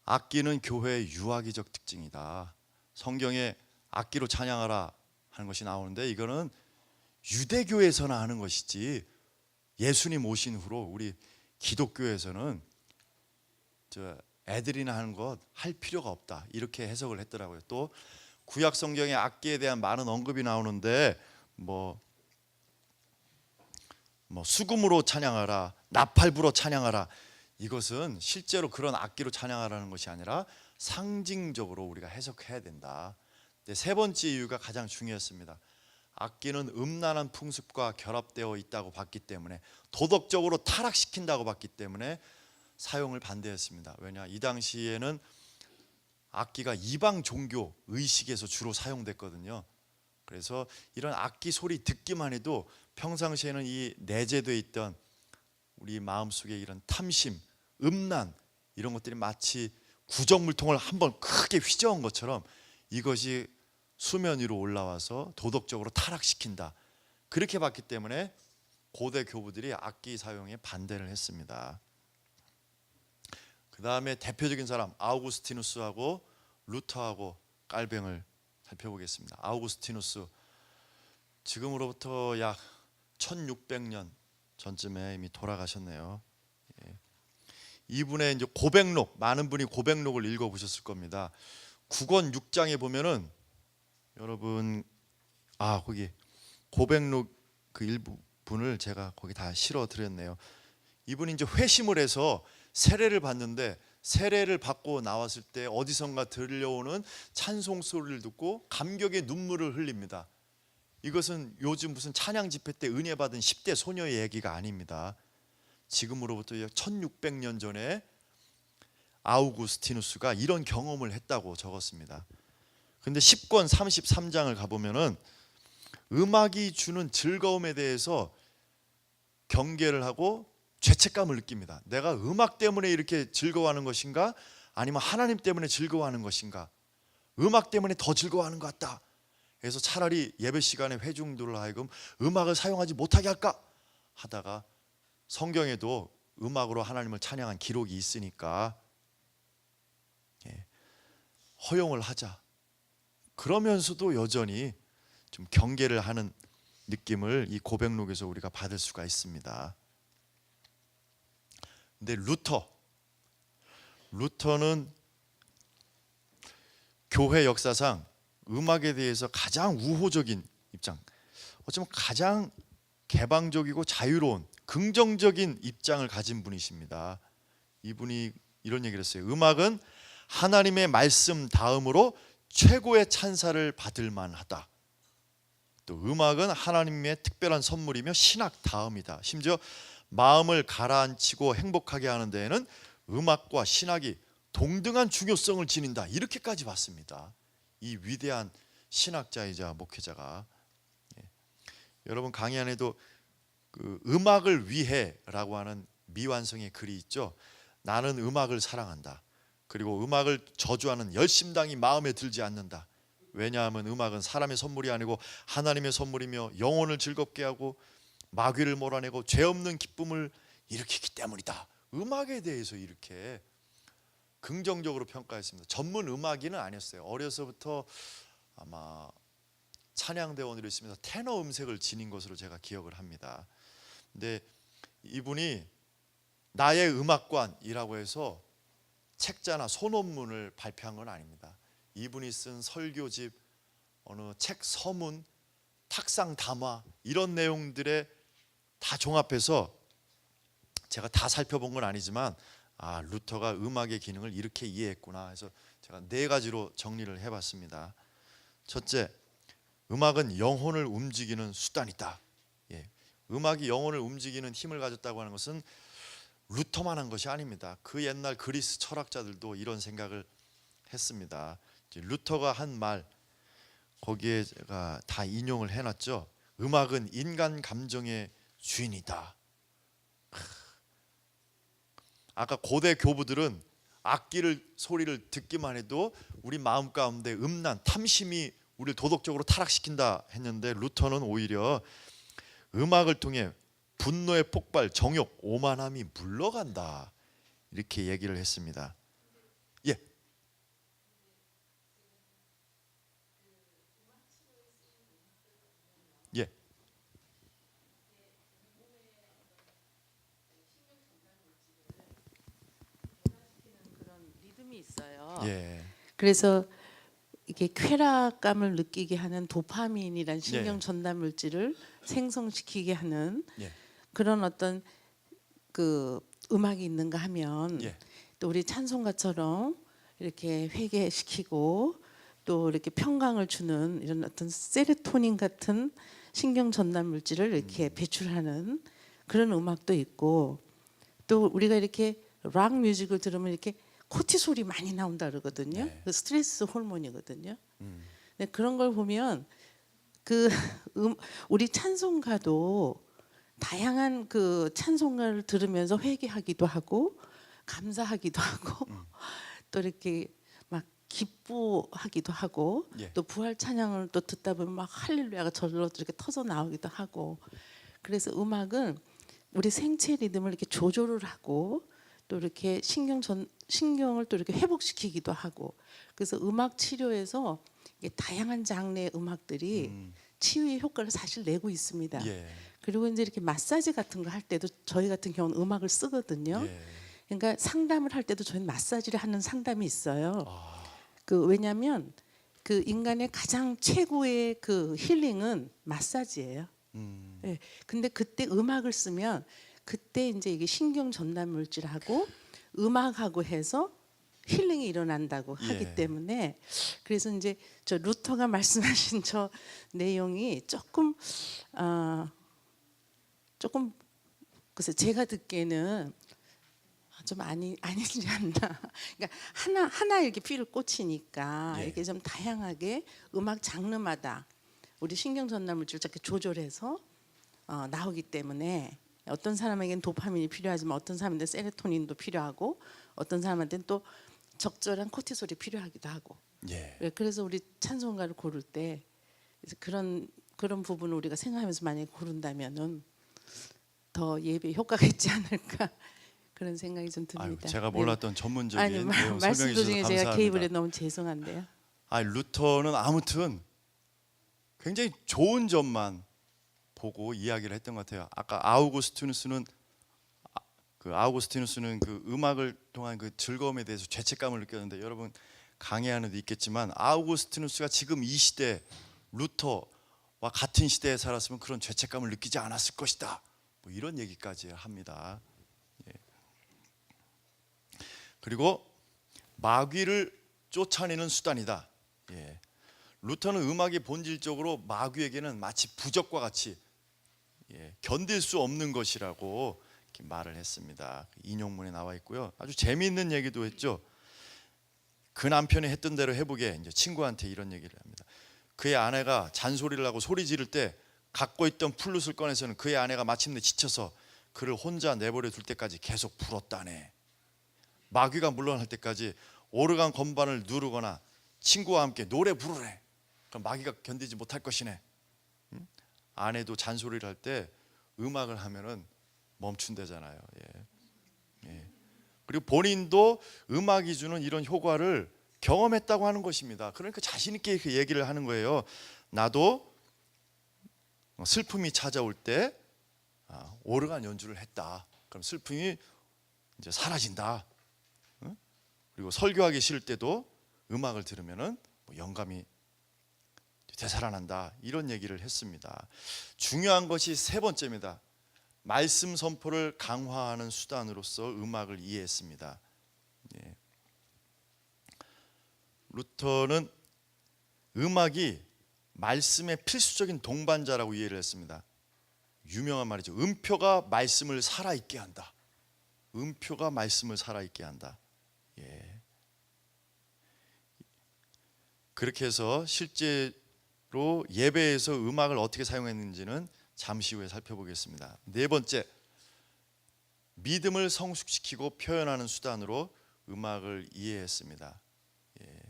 악기는 교회의 유아기적 특징이다. 성경에 악기로 찬양하라 하는 것이 나오는데 이거는 유대교에서나 하는 것이지 예수님 오신 후로 우리 기독교에서는 애들이나 하는 것 할 필요가 없다, 이렇게 해석을 했더라고요. 또 구약 성경에 악기에 대한 많은 언급이 나오는데 뭐 수금으로 찬양하라, 나팔부로 찬양하라, 이것은 실제로 그런 악기로 찬양하라는 것이 아니라 상징적으로 우리가 해석해야 된다. 세 번째 이유가 가장 중요했습니다. 악기는 음란한 풍습과 결합되어 있다고 봤기 때문에, 도덕적으로 타락시킨다고 봤기 때문에 사용을 반대했습니다. 왜냐, 이 당시에는 악기가 이방 종교 의식에서 주로 사용됐거든요. 그래서 이런 악기 소리 듣기만 해도 평상시에는 이 내재되어 있던 우리 마음속에 이런 탐심, 음란, 이런 것들이 마치 구정물통을 한번 크게 휘저은 것처럼 이것이 수면 위로 올라와서 도덕적으로 타락시킨다, 그렇게 봤기 때문에 고대 교부들이 악기 사용에 반대를 했습니다. 그 다음에 대표적인 사람 아우구스티누스하고 루터하고 깔뱅을 살펴보겠습니다. 아우구스티누스 지금으로부터 약 1600년 전쯤에 이미 돌아가셨네요. 이분의 이제 고백록, 많은 분이 고백록을 읽어보셨을 겁니다. 9권 6장에 보면은 여러분 거기 고백록 그 일부분을 제가 거기 다 실어 드렸네요. 이분이 이제 회심을 해서 세례를 받는데 세례를 받고 나왔을 때 어디선가 들려오는 찬송 소리를 듣고 감격의 눈물을 흘립니다. 이것은 요즘 무슨 찬양 집회 때 은혜 받은 10대 소녀의 얘기가 아닙니다. 지금으로부터 1600년 전에 아우구스티누스가 이런 경험을 했다고 적었습니다. 근데 10권 33장을 가보면은 음악이 주는 즐거움에 대해서 경계를 하고 죄책감을 느낍니다. 내가 음악 때문에 이렇게 즐거워하는 것인가? 아니면 하나님 때문에 즐거워하는 것인가? 음악 때문에 더 즐거워하는 것 같다. 그래서 차라리 예배 시간에 회중들로 하여금 음악을 사용하지 못하게 할까 하다가 성경에도 음악으로 하나님을 찬양한 기록이 있으니까 허용을 하자. 그러면서도 여전히 좀 경계를 하는 느낌을 이 고백록에서 우리가 받을 수가 있습니다. 근데 루터는 교회 역사상 음악에 대해서 가장 우호적인 입장, 어쩌면 가장 개방적이고 자유로운 긍정적인 입장을 가진 분이십니다. 이분이 이런 얘기를 했어요. 음악은 하나님의 말씀 다음으로 최고의 찬사를 받을 만하다. 또 음악은 하나님의 특별한 선물이며 신학 다음이다. 심지어 마음을 가라앉히고 행복하게 하는 데에는 음악과 신학이 동등한 중요성을 지닌다. 이렇게까지 봤습니다. 이 위대한 신학자이자 목회자가. 여러분 강의 안에도 그 음악을 위해라고 하는 미완성의 글이 있죠. 나는 음악을 사랑한다. 그리고 음악을 저주하는 열심당이 마음에 들지 않는다. 왜냐하면 음악은 사람의 선물이 아니고 하나님의 선물이며 영혼을 즐겁게 하고 마귀를 몰아내고 죄 없는 기쁨을 일으키기 때문이다. 음악에 대해서 이렇게 긍정적으로 평가했습니다. 전문 음악인은 아니었어요. 어려서부터 아마 찬양대원으로 있으면서 테너 음색을 지닌 것으로 제가 기억을 합니다. 근데 이분이 나의 음악관이라고 해서 책자나 소논문을 발표한 건 아닙니다. 이분이 쓴 설교집, 어느 책 서문, 탁상 담화 이런 내용들에 다 종합해서 제가 다 살펴본 건 아니지만 루터가 음악의 기능을 이렇게 이해했구나 해서 제가 4가지로 정리를 해봤습니다. 첫째, 음악은 영혼을 움직이는 수단이다. 음악이 영혼을 움직이는 힘을 가졌다고 하는 것은 루터만 한 것이 아닙니다. 그 옛날 그리스 철학자들도 이런 생각을 했습니다. 루터가 한 말 거기에 제가 다 인용을 해놨죠. 음악은 인간 감정의 주인이다. 아까 고대 교부들은 악기를 소리를 듣기만 해도 우리 마음 가운데 음란, 탐심이 우리를 도덕적으로 타락시킨다 했는데 루터는 오히려 음악을 통해 분노의 폭발, 정욕, 오만함이 물러간다 이렇게 얘기를 했습니다. 예. 예. 그런 리듬이 있어요. 예. 그래서 이게 쾌락감을 느끼게 하는 도파민이란 신경 전달 물질을 생성시키게 하는 예. 그런 어떤 그 음악이 있는가 하면 예. 또 우리 찬송가처럼 이렇게 회개시키고 또 이렇게 평강을 주는 이런 어떤 세로토닌 같은 신경 전달 물질을 이렇게 배출하는 그런 음악도 있고 또 우리가 이렇게 락 뮤직을 들으면 이렇게 코티솔이 많이 나온다 그러거든요. 네. 그 스트레스 호르몬이거든요. 근데 그런 걸 보면 그 우리 찬송가도 다양한 그 찬송가를 들으면서 회개하기도 하고 감사하기도 하고 또 이렇게 막 기뻐하기도 하고 예. 또 부활 찬양을 또 듣다 보면 막 할렐루야가 절로 이렇게 터져 나오기도 하고 그래서 음악은 우리 생체 리듬을 이렇게 조절을 하고 또 이렇게 신경을 또 이렇게 회복시키기도 하고 그래서 음악 치료에서 이게 다양한 장르의 음악들이 치유의 효과를 사실 내고 있습니다. 예. 그리고 이제 이렇게 마사지 같은 거 할 때도 저희 같은 경우는 음악을 쓰거든요. 예. 그러니까 상담을 할 때도 저희는 마사지를 하는 상담이 있어요. 아, 그 왜냐하면 그 인간의 가장 최고의 그 힐링은 마사지예요. 예. 근데 그때 음악을 쓰면 그때 이제 이게 신경 전달 물질하고 음악하고 해서 힐링이 일어난다고 예. 하기 때문에 그래서 이제 저 루터가 말씀하신 저 내용이 조금 그래서 제가 듣기에는 좀 아니지 않나. 그러니까 하나 이렇게 피를 꽂히니까 예. 이렇게 좀 다양하게 음악 장르마다 우리 신경 전달 물질을 이렇게 조절해서 나오기 때문에 어떤 사람에게는 도파민이 필요하지만 어떤 사람한테는 세로토닌도 필요하고 어떤 사람한테는 또 적절한 코티솔이 필요하기도 하고. 예. 그래서 우리 찬송가를 고를 때 이제 그런 부분을 우리가 생각하면서 만약에 고른다면은 더 예배 효과가 있지 않을까 그런 생각이 좀 아유, 듭니다. 제가 네. 몰랐던 전문적인 아니 내용 설명해 말씀 주셔서 도중에 제가 감사합니다. 개입을 해 너무 죄송한데요. 아, 루터는 아무튼 굉장히 좋은 점만 보고 이야기를 했던 것 같아요. 아까 아우구스티누스는 그 음악을 통한 그 즐거움에 대해서 죄책감을 느꼈는데 여러분 강해하는 데 있겠지만 아우구스티누스가 지금 이 시대 루터와 같은 시대에 살았으면 그런 죄책감을 느끼지 않았을 것이다. 뭐 이런 얘기까지 합니다. 예. 그리고 마귀를 쫓아내는 수단이다. 예. 루터는 음악이 본질적으로 마귀에게는 마치 부적과 같이 견딜 수 없는 것이라고 이렇게 말을 했습니다. 인용문에 나와 있고요. 아주 재미있는 얘기도 했죠. 그 남편이 했던 대로 해보게 이제 친구한테 이런 얘기를 합니다. 그의 아내가 잔소리를 하고 소리 지를 때 갖고 있던 플룻을 꺼내서는 그의 아내가 마침내 지쳐서 그를 혼자 내버려 둘 때까지 계속 불었다네. 마귀가 물러날 때까지 오르간 건반을 누르거나 친구와 함께 노래 부르래. 그럼 마귀가 견디지 못할 것이네. 아내도 잔소리를 할 때 음악을 하면은 멈춘대잖아요. 예. 예. 그리고 본인도 음악이 주는 이런 효과를 경험했다고 하는 것입니다. 그러니까 자신 있게 그 얘기를 하는 거예요. 나도 슬픔이 찾아올 때 오르간 연주를 했다. 그럼 슬픔이 이제 사라진다. 그리고 설교하기 싫을 때도 음악을 들으면은 영감이 되살아난다. 이런 얘기를 했습니다. 중요한 것이 세 번째입니다. 말씀 선포를 강화하는 수단으로서 음악을 이해했습니다. 예. 루터는 음악이 말씀의 필수적인 동반자라고 이해를 했습니다. 유명한 말이죠. 음표가 말씀을 살아있게 한다. 음표가 말씀을 살아있게 한다. 예. 그렇게 해서 실제로 예배에서 음악을 어떻게 사용했는지는 잠시 후에 살펴보겠습니다. 네 번째, 믿음을 성숙시키고 표현하는 수단으로 음악을 이해했습니다. 예.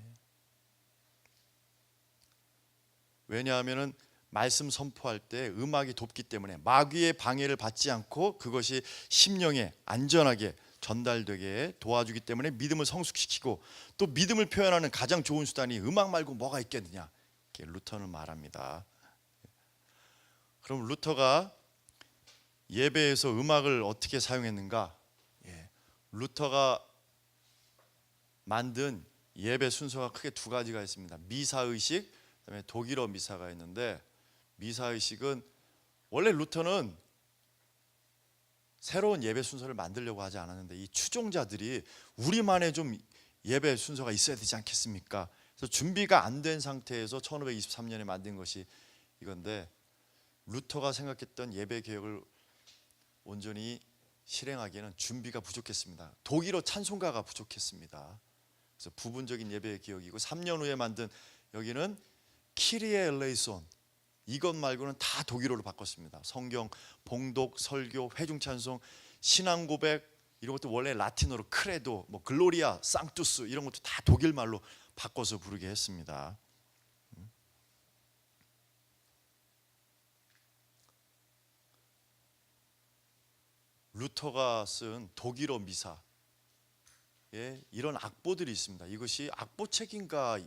왜냐하면 말씀 선포할 때 음악이 돕기 때문에 마귀의 방해를 받지 않고 그것이 심령에 안전하게 전달되게 도와주기 때문에 믿음을 성숙시키고 또 믿음을 표현하는 가장 좋은 수단이 음악 말고 뭐가 있겠느냐, 이렇게 루터는 말합니다. 그럼 루터가 예배에서 음악을 어떻게 사용했는가? 루터가 만든 예배 순서가 크게 두 가지가 있습니다. 미사의식, 그다음에 독일어 미사가 있는데, 미사의식은 원래 루터는 새로운 예배 순서를 만들려고 하지 않았는데 이 추종자들이 우리만의 좀 예배 순서가 있어야 되지 않겠습니까? 그래서 준비가 안 된 상태에서 1523년에 만든 것이 이건데, 루터가 생각했던 예배 개혁을 온전히 실행하기에는 준비가 부족했습니다. 독일어 찬송가가 부족했습니다. 그래서 부분적인 예배 개혁이고 3년 후에 만든 여기는 키리에 엘레이손, 이것 말고는 다 독일어로 바꿨습니다. 성경, 봉독, 설교, 회중 찬송, 신앙 고백, 이런 것도 원래 라틴어로 크레도, 뭐 글로리아, 상투스 이런 것도 다 독일 말로 바꿔서 부르게 했습니다. 루터가 쓴 독일어 미사에 이런 악보들이 있습니다. 이것이 악보책인가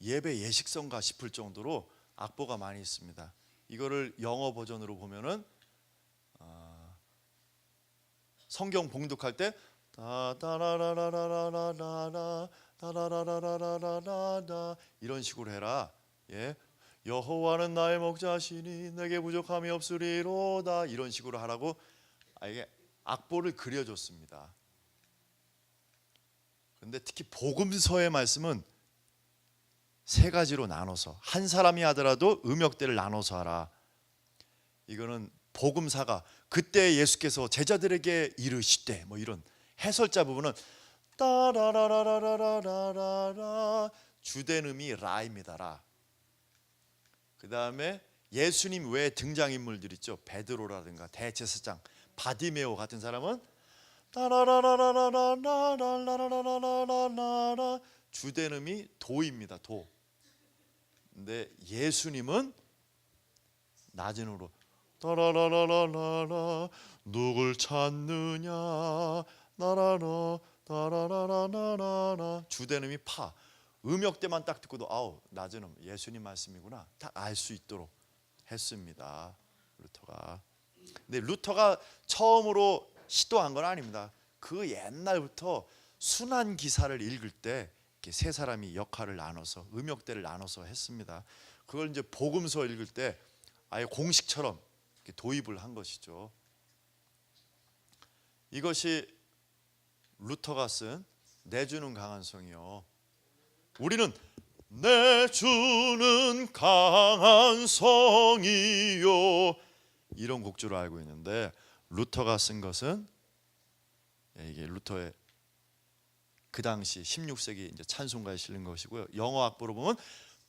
예배 예식서인가 싶을 정도로 악보가 많이 있습니다. 이거를 영어 버전으로 보면은 성경 봉독할 때 다다라라라라라라라 다라라라라라라라 이런 식으로 해라. 예. 여호와는 나의 목자시니 내게 부족함이 없으리로다 이런 식으로 하라고 이게 악보를 그려줬습니다. 그런데 특히 복음서의 말씀은 세 가지로 나눠서 한 사람이 하더라도 음역대를 나눠서 하라. 이거는 복음사가 그때 예수께서 제자들에게 이르시되 뭐 이런 해설자 부분은 따라라라라라라라라 주된 음이 라입니다. 라. 그 다음에 예수님 외에 등장인물들 있죠. 베드로라든가 대제사장 바디메오 같은 사람은 따라라라라라라라라라라라라 주된 음이 도입니다. 도. 근데 예수님은 낮은 음으로 따라라라라라 누굴 찾느냐 나라라 따라라라라라 주된 음이 파. 음역대만 딱 듣고도 아우 낮은 음 예수님 말씀이구나 딱 알 수 있도록 했습니다. 루터가. 근데 루터가 처음으로 시도한 건 아닙니다. 그 옛날부터 순환 기사를 읽을 때 이렇게 세 사람이 역할을 나눠서 음역대를 나눠서 했습니다. 그걸 이제 복음서 읽을 때 아예 공식처럼 이렇게 도입을 한 것이죠. 이것이 루터가 쓴 내주는 강한 성이요. 우리는 내주는 강한 성이요 이런 곡조로 알고 있는데 루터가 쓴 것은 이게 루터의 그 당시 16세기 이제 찬송가에 실린 것이고요. 영어 악보로 보면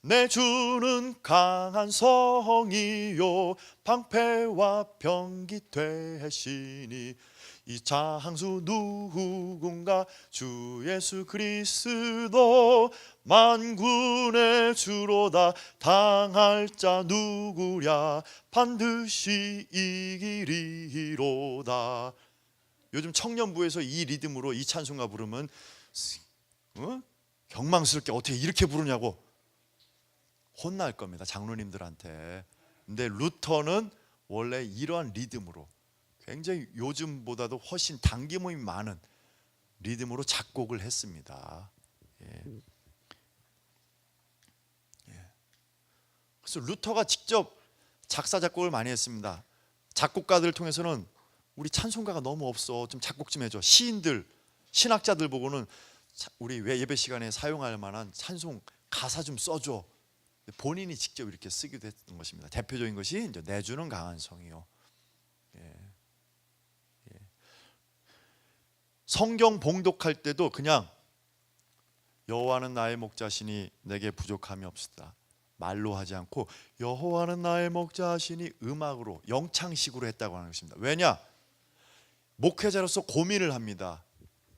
내주는 강한 성이요 방패와 병기 되시니 이 장수 누군가 주 예수 그리스도 만군의 주로다 당할 자 누구랴 반드시 이기리로다. 요즘 청년부에서 이 리듬으로 이 찬송가 부르면 경망스럽게 어떻게 이렇게 부르냐고 혼날 겁니다. 장로님들한테. 근데 루터는 원래 이러한 리듬으로 굉장히 요즘보다도 훨씬 당김이 많은 리듬으로 작곡을 했습니다. 그래서 루터가 직접 작사 작곡을 많이 했습니다. 작곡가들 통해서는 우리 찬송가가 너무 없어 좀 작곡 좀 해줘. 시인들 신학자들 보고는 우리 예배 시간에 사용할 만한 찬송 가사 좀 써줘. 본인이 직접 이렇게 쓰기도 했던 것입니다. 대표적인 것이 이제 내주는 강한 성이요. 성경 봉독할 때도 그냥 여호와는 나의 목자시니 내게 부족함이 없으다 말로 하지 않고 여호와는 나의 목자시니 음악으로 영창식으로 했다고 하는 것입니다. 왜냐? 목회자로서 고민을 합니다.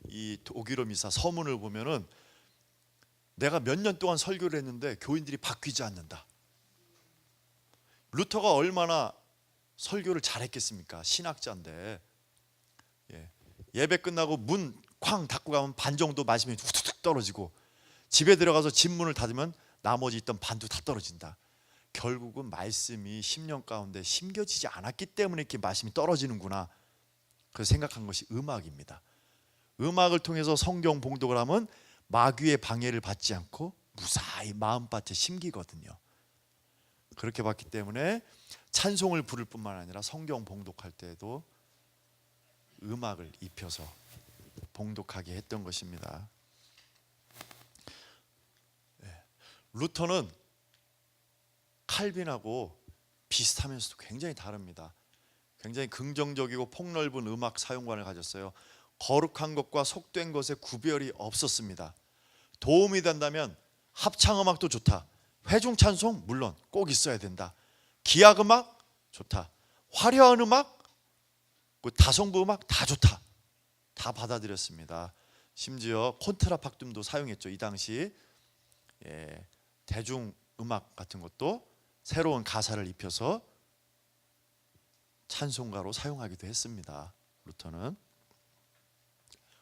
이 독일어 미사 서문을 보면은 내가 몇 년 동안 설교를 했는데 교인들이 바뀌지 않는다. 루터가 얼마나 설교를 잘했겠습니까? 신학자인데 예배 끝나고 문 쾅 닫고 가면 반 정도 말씀이 후두둑 떨어지고 집에 들어가서 집 문을 닫으면 나머지 있던 반도 다 떨어진다. 결국은 말씀이 10년 가운데 심겨지지 않았기 때문에 이렇게 말씀이 떨어지는구나. 그래서 생각한 것이 음악입니다. 음악을 통해서 성경 봉독을 하면 마귀의 방해를 받지 않고 무사히 마음밭에 심기거든요. 그렇게 봤기 때문에 찬송을 부를 뿐만 아니라 성경 봉독할 때에도 음악을 입혀서 봉독하게 했던 것입니다. 루터는 칼빈하고 비슷하면서도 굉장히 다릅니다. 굉장히 긍정적이고 폭넓은 음악 사용관을 가졌어요. 거룩한 것과 속된 것의 구별이 없었습니다. 도움이 된다면 합창음악도 좋다. 회중찬송 물론 꼭 있어야 된다. 기악음악 좋다. 화려한 음악, 다성부 음악 다 좋다. 다 받아들였습니다. 심지어 콘트라팍툼도 사용했죠. 이 당시 대중 음악 같은 것도 새로운 가사를 입혀서 찬송가로 사용하기도 했습니다. 루터는.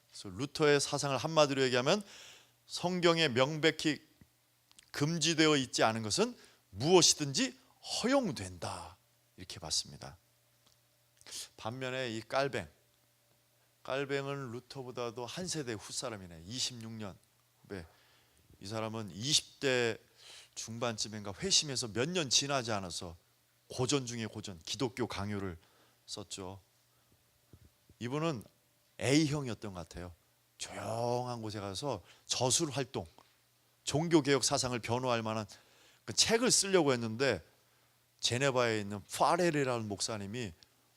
그래서 루터의 사상을 한마디로 얘기하면 성경에 명백히 금지되어 있지 않은 것은 무엇이든지 허용된다, 이렇게 봤습니다. 반면에 이 깔뱅은 루터보다도 한 세대 후 사람이네. 26년 후배. 이 사람은 20대 중반쯤인가 회심해서 몇 년 지나지 않아서 고전 중에 고전, 기독교 강요를 썼죠. 이분은 A형이었던 것 같아요. 조용한 곳에 가서 저술 활동, 종교개혁 사상을 변호할 만한 그 책을 쓰려고 했는데 제네바에 있는 파렐이라는 목사님이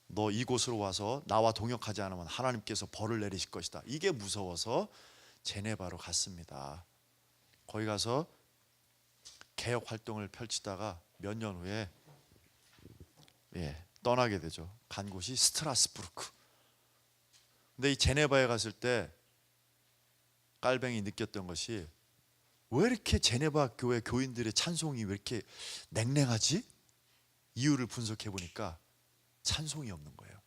너 이곳으로 와서 나와 동역하지 않으면 하나님께서 벌을 내리실 것이다. 이게 무서워서 제네바로 갔습니다. 거기 가서 개혁 활동을 펼치다가 몇 년 후에 떠나게 되죠. 간 곳이 스트라스부르크. 근데 이 제네바에 갔을 때 깔뱅이 느꼈던 것이 왜 이렇게 제네바 교회 교인들의 찬송이 왜 이렇게 냉랭하지? 이유를 분석해 보니까 찬송이 없는 거예요.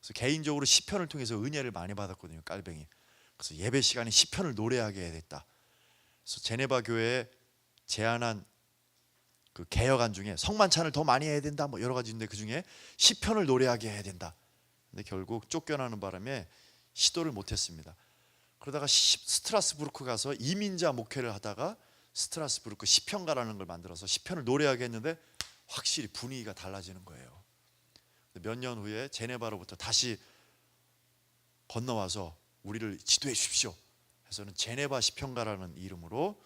그래서 개인적으로 시편을 통해서 은혜를 많이 받았거든요, 깔뱅이. 그래서 예배 시간에 시편을 노래하게 해야 됐다. 그래서 제네바 교회에 제안한 그 개혁안 중에 성만찬을 더 많이 해야 된다, 뭐 여러 가지인데 그 중에 시편을 노래하게 해야 된다. 근데 결국 쫓겨나는 바람에 시도를 못했습니다. 그러다가 스트라스부르크 가서 이민자 목회를 하다가 스트라스부르크 시편가라는 걸 만들어서 시편을 노래하게 했는데 확실히 분위기가 달라지는 거예요. 몇 년 후에 제네바로부터 다시 건너와서 우리를 지도해 주십시오 해서는 제네바 시편가라는 이름으로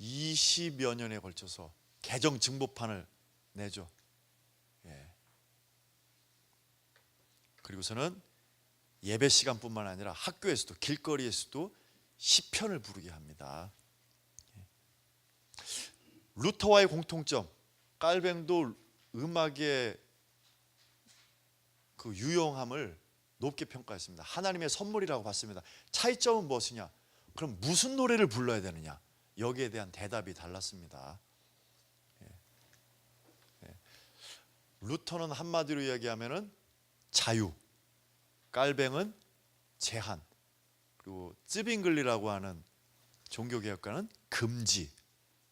20여 년에 걸쳐서 개정 증보판을 내죠. 그리고서는 예배 시간뿐만 아니라 학교에서도 길거리에서도 시편을 부르게 합니다. 루터와의 공통점, 깔뱅도 음악의 그 유용함을 높게 평가했습니다. 하나님의 선물이라고 봤습니다. 차이점은 무엇이냐? 그럼 무슨 노래를 불러야 되느냐? 여기에 대한 대답이 달랐습니다. 루터는 한마디로 이야기하면은 자유, 깔뱅은 제한, 그리고 쯔빙글리라고 하는 종교개혁가는 금지.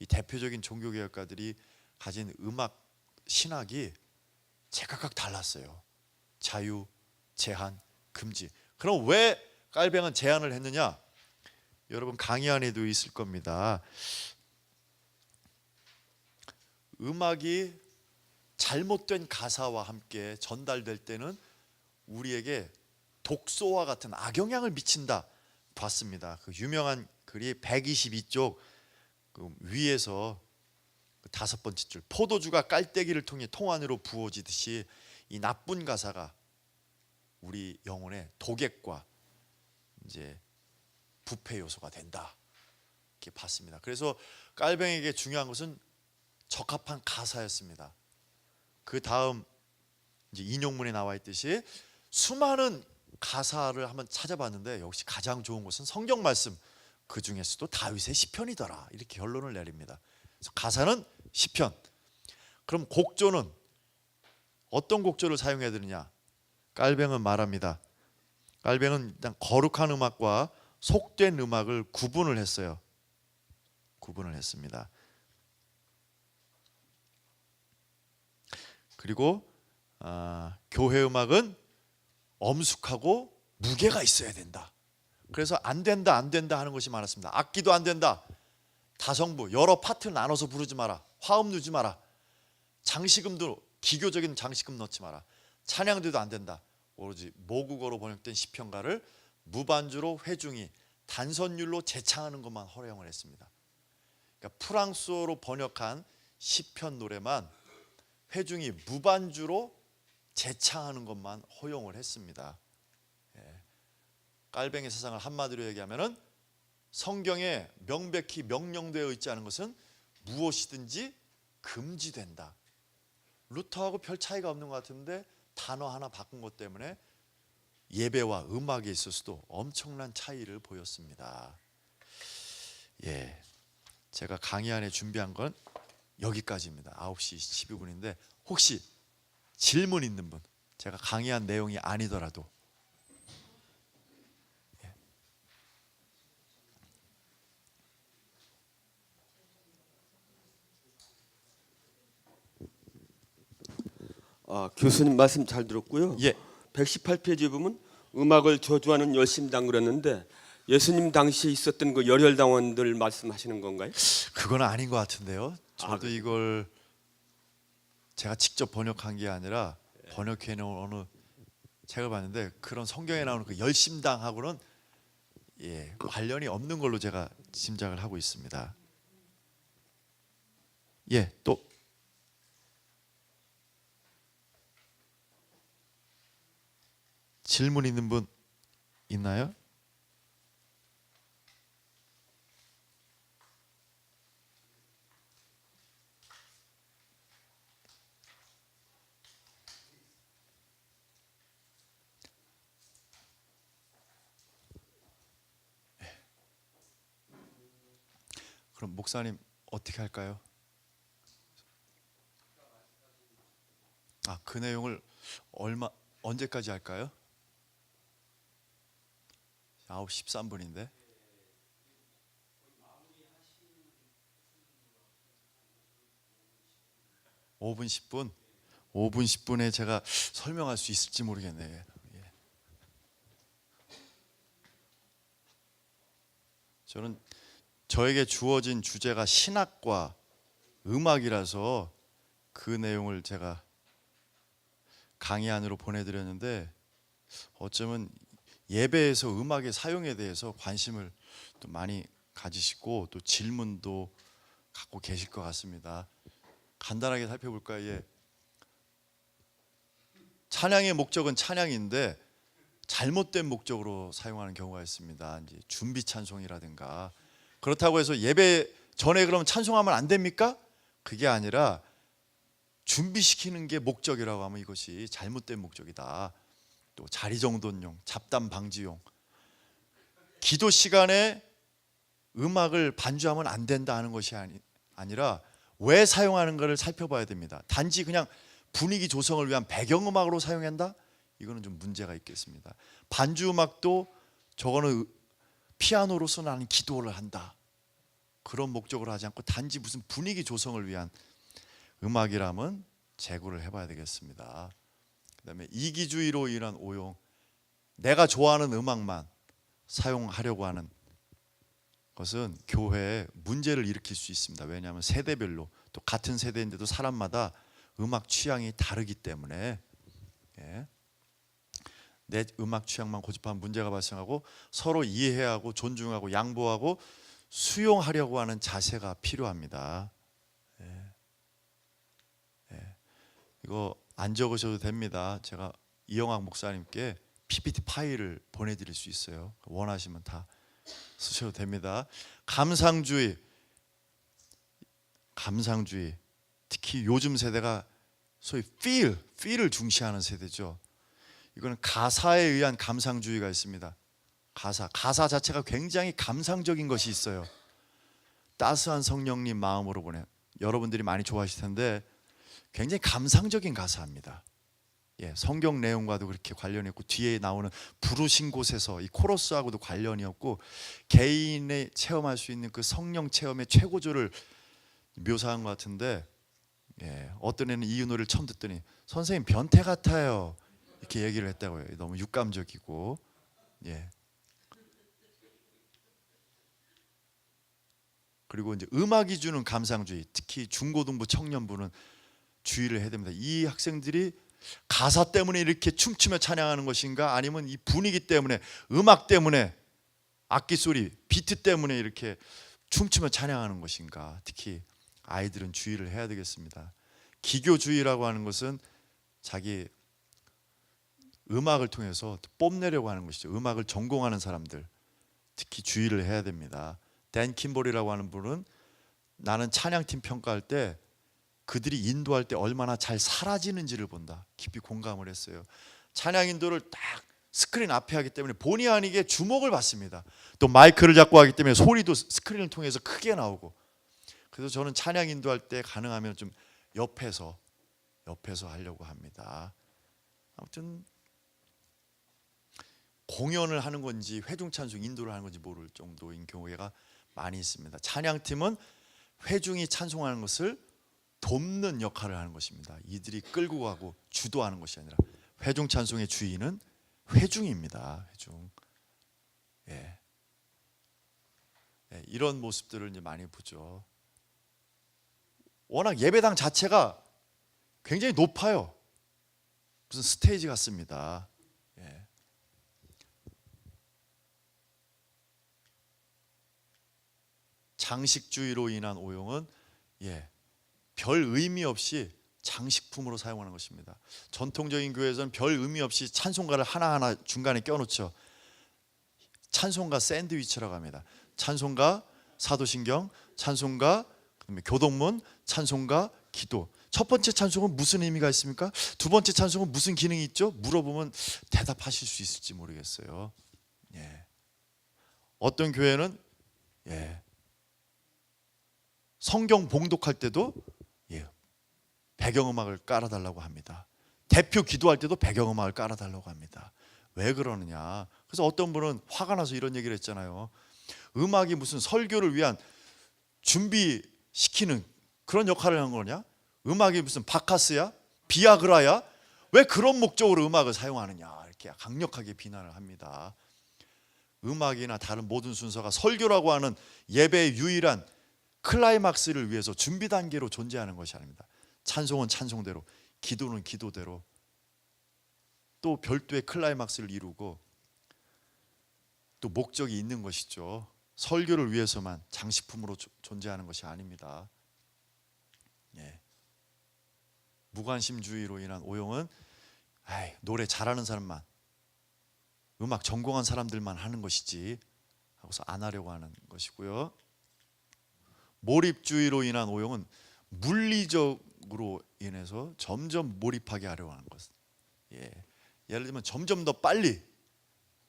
이 대표적인 종교개혁가들이 가진 음악 신학이 제각각 달랐어요. 자유, 제한, 금지. 그럼 왜 깔뱅은 제한을 했느냐? 여러분 강의 안에도 있을 겁니다. 음악이 잘못된 가사와 함께 전달될 때는 우리에게 독소와 같은 악영향을 미친다 봤습니다. 그 유명한 글이 122쪽 그 위에서 그 5번째 줄, 포도주가 깔때기를 통해 통 안으로 부어지듯이 이 나쁜 가사가 우리 영혼의 도객과 이제 부패 요소가 된다, 이렇게 봤습니다. 그래서 깔뱅에게 중요한 것은 적합한 가사였습니다. 그 다음 이제 인용문에 나와 있듯이 수많은 가사를 한번 찾아봤는데 역시 가장 좋은 것은 성경 말씀, 그 중에서도 다윗의 시편이더라, 이렇게 결론을 내립니다. 그래서 가사는 시편. 그럼 곡조는 어떤 곡조를 사용해야 되느냐? 깔뱅은 말합니다. 깔뱅은 일단 거룩한 음악과 속된 음악을 구분을 했어요. 구분을 했습니다. 그리고 교회 음악은 엄숙하고 무게가 있어야 된다. 그래서 안 된다 하는 것이 많았습니다. 악기도 안 된다. 다성부 여러 파트 나눠서 부르지 마라. 화음 넣지 마라. 장식음도 기교적인 장식음 넣지 마라. 찬양대도 안 된다. 오로지 모국어로 번역된 시편가를 무반주로 회중이 단선율로 재창하는 것만 허용을 했습니다. 그러니까 프랑스어로 번역한 시편 노래만 회중이 무반주로 재창하는 것만 허용을 했습니다. 깔뱅의 세상을 한마디로 얘기하면은 성경에 명백히 명령되어 있지 않은 것은 무엇이든지 금지된다. 루터하고 별 차이가 없는 것 같은데 단어 하나 바꾼 것 때문에 예배와 음악에 있어서도 엄청난 차이를 보였습니다. 예, 제가 강의 안에 준비한 건 여기까지입니다. 9시 12분인데 혹시 질문 있는 분, 제가 강의한 내용이 아니더라도 교수님 말씀 잘 들었고요. 예, 118페이지 보면 음악을 저주하는 열심당 그랬는데 예수님 당시에 있었던 그 열혈당원들 말씀하시는 건가요? 그건 아닌 것 같은데요. 저도 이걸 제가 직접 번역한 게 아니라 번역해 놓은 어느 책을 봤는데 그런 성경에 나오는 그 열심당하고는 관련이 없는 걸로 제가 짐작을 하고 있습니다. 예, 또 질문 있는 분 있나요? 그럼 목사님 어떻게 할까요? 그 내용을 언제까지 할까요? 9시 13분인데 5분 10분 5분 10분에 제가 설명할 수 있을지 모르겠네요. 예. 저는 저에게 주어진 주제가 신학과 음악이라서 그 내용을 제가 강의 안으로 보내드렸는데 어쩌면 예배에서 음악의 사용에 대해서 관심을 또 많이 가지시고 또 질문도 갖고 계실 것 같습니다. 간단하게 살펴볼까요? 예. 찬양의 목적은 찬양인데 잘못된 목적으로 사용하는 경우가 있습니다. 이제 준비 찬송이라든가 그렇다고 해서 예배 전에 그러면 찬송하면 안 됩니까? 그게 아니라 준비시키는 게 목적이라고 하면 이것이 잘못된 목적이다. 또 자리정돈용, 잡담 방지용, 기도 시간에 음악을 반주하면 안 된다 하는 것이 아니라 왜 사용하는 것을 살펴봐야 됩니다. 단지 그냥 분위기 조성을 위한 배경음악으로 사용한다? 이거는 좀 문제가 있겠습니다. 반주 음악도 저거는 피아노로서 나는 기도를 한다. 그런 목적으로 하지 않고 단지 무슨 분위기 조성을 위한 음악이라면 재고를 해봐야 되겠습니다. 그다음에 이기주의로 인한 오용, 내가 좋아하는 음악만 사용하려고 하는 것은 교회에 문제를 일으킬 수 있습니다. 왜냐하면 세대별로 또 같은 세대인데도 사람마다 음악 취향이 다르기 때문에 내 음악 취향만 고집하면 문제가 발생하고 서로 이해하고 존중하고 양보하고 수용하려고 하는 자세가 필요합니다. 이거 안 적으셔도 됩니다. 제가 이영학 목사님께 PPT 파일을 보내드릴 수 있어요. 원하시면 다 쓰셔도 됩니다. 감상주의, 특히 요즘 세대가 소위 feel을 중시하는 세대죠. 이거는 가사에 의한 감상주의가 있습니다. 가사 자체가 굉장히 감상적인 것이 있어요. 따스한 성령님 마음으로 보내, 여러분들이 많이 좋아하실 텐데 굉장히 감상적인 가사입니다. 성경 내용과도 그렇게 관련이 있고 뒤에 나오는 부르신 곳에서 이 코러스하고도 관련이 없고 개인의 체험할 수 있는 그 성령 체험의 최고조를 묘사한 것 같은데 어떤 애는 이 노래를 처음 듣더니 선생님 변태 같아요 이렇게 얘기를 했다고요. 너무 육감적이고 그리고 이제 음악이 주는 감상주의, 특히 중고등부 청년부는 주의를 해야 됩니다. 이 학생들이 가사 때문에 이렇게 춤추며 찬양하는 것인가 아니면 이 분위기 때문에 음악 때문에 악기 소리 비트 때문에 이렇게 춤추며 찬양하는 것인가. 특히 아이들은 주의를 해야 되겠습니다. 기교주의라고 하는 것은 자기 음악을 통해서 뽐내려고 하는 것이죠. 음악을 전공하는 사람들 특히 주의를 해야 됩니다. 댄 킴볼이라고 하는 분은 나는 찬양팀 평가할 때 그들이 인도할 때 얼마나 잘 사라지는지를 본다. 깊이 공감을 했어요. 찬양 인도를 딱 스크린 앞에 하기 때문에 본의 아니게 주목을 받습니다. 또 마이크를 잡고 하기 때문에 소리도 스크린을 통해서 크게 나오고. 그래서 저는 찬양 인도할 때 가능하면 좀 옆에서 하려고 합니다. 아무튼 공연을 하는 건지 회중 찬송 인도를 하는 건지 모를 정도인 경우가 많이 있습니다. 찬양팀은 회중이 찬송하는 것을 돕는 역할을 하는 것입니다. 이들이 끌고 가고 주도하는 것이 아니라 회중 찬송의 주인은 회중입니다. 회중. 예. 예, 이런 모습들을 이제 많이 보죠. 워낙 예배당 자체가 굉장히 높아요. 무슨 스테이지 같습니다. 예. 장식주의로 인한 오용은 별 의미 없이 장식품으로 사용하는 것입니다. 전통적인 교회에서는 별 의미 없이 찬송가를 하나하나 중간에 껴놓죠. 찬송가 샌드위치라고 합니다. 찬송가 사도신경, 찬송가 그다음에 교동문, 찬송가 기도. 첫 번째 찬송은 무슨 의미가 있습니까? 두 번째 찬송은 무슨 기능이 있죠? 물어보면 대답하실 수 있을지 모르겠어요. 예. 어떤 교회는 성경 봉독할 때도 배경음악을 깔아달라고 합니다. 대표 기도할 때도 배경음악을 깔아달라고 합니다. 왜 그러느냐? 그래서 어떤 분은 화가 나서 이런 얘기를 했잖아요. 음악이 무슨 설교를 위한 준비시키는 그런 역할을 한 거냐? 음악이 무슨 바카스야? 비아그라야? 왜 그런 목적으로 음악을 사용하느냐? 이렇게 강력하게 비난을 합니다. 음악이나 다른 모든 순서가 설교라고 하는 예배의 유일한 클라이막스를 위해서 준비 단계로 존재하는 것이 아닙니다. 찬송은 찬송대로, 기도는 기도대로 또 별도의 클라이막스를 이루고 또 목적이 있는 것이죠. 설교를 위해서만 장식품으로 존재하는 것이 아닙니다. 예. 무관심주의로 인한 오용은 노래 잘하는 사람만, 음악 전공한 사람들만 하는 것이지 하고서 안 하려고 하는 것이고요. 몰입주의로 인한 오용은 물리적으로 인해서 점점 몰입하게 하려고 하는 것. 예를 들면 점점 더 빨리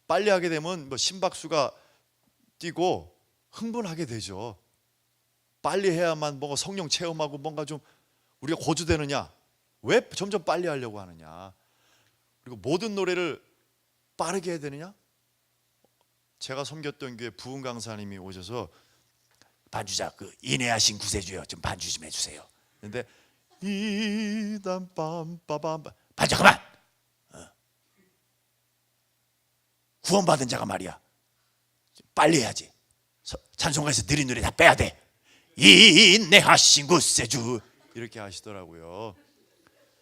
하게 되면 뭐 심박수가 뛰고 흥분하게 되죠. 빨리 해야만 뭔가 성령 체험하고 뭔가 좀 우리가 고조되느냐? 왜 점점 빨리 하려고 하느냐? 그리고 모든 노래를 빠르게 해야 되느냐? 제가 섬겼던 교회 부흥 강사님이 오셔서 반주자 그 인내하신 구세주요 좀 반주 좀 해주세요. 근데 이단 빰빠밤 반주 그만. 구원받은 자가 말이야 빨리 해야지. 찬송가에서 느린 노래 다 빼야 돼. 인내하신 구세주 이렇게 하시더라고요.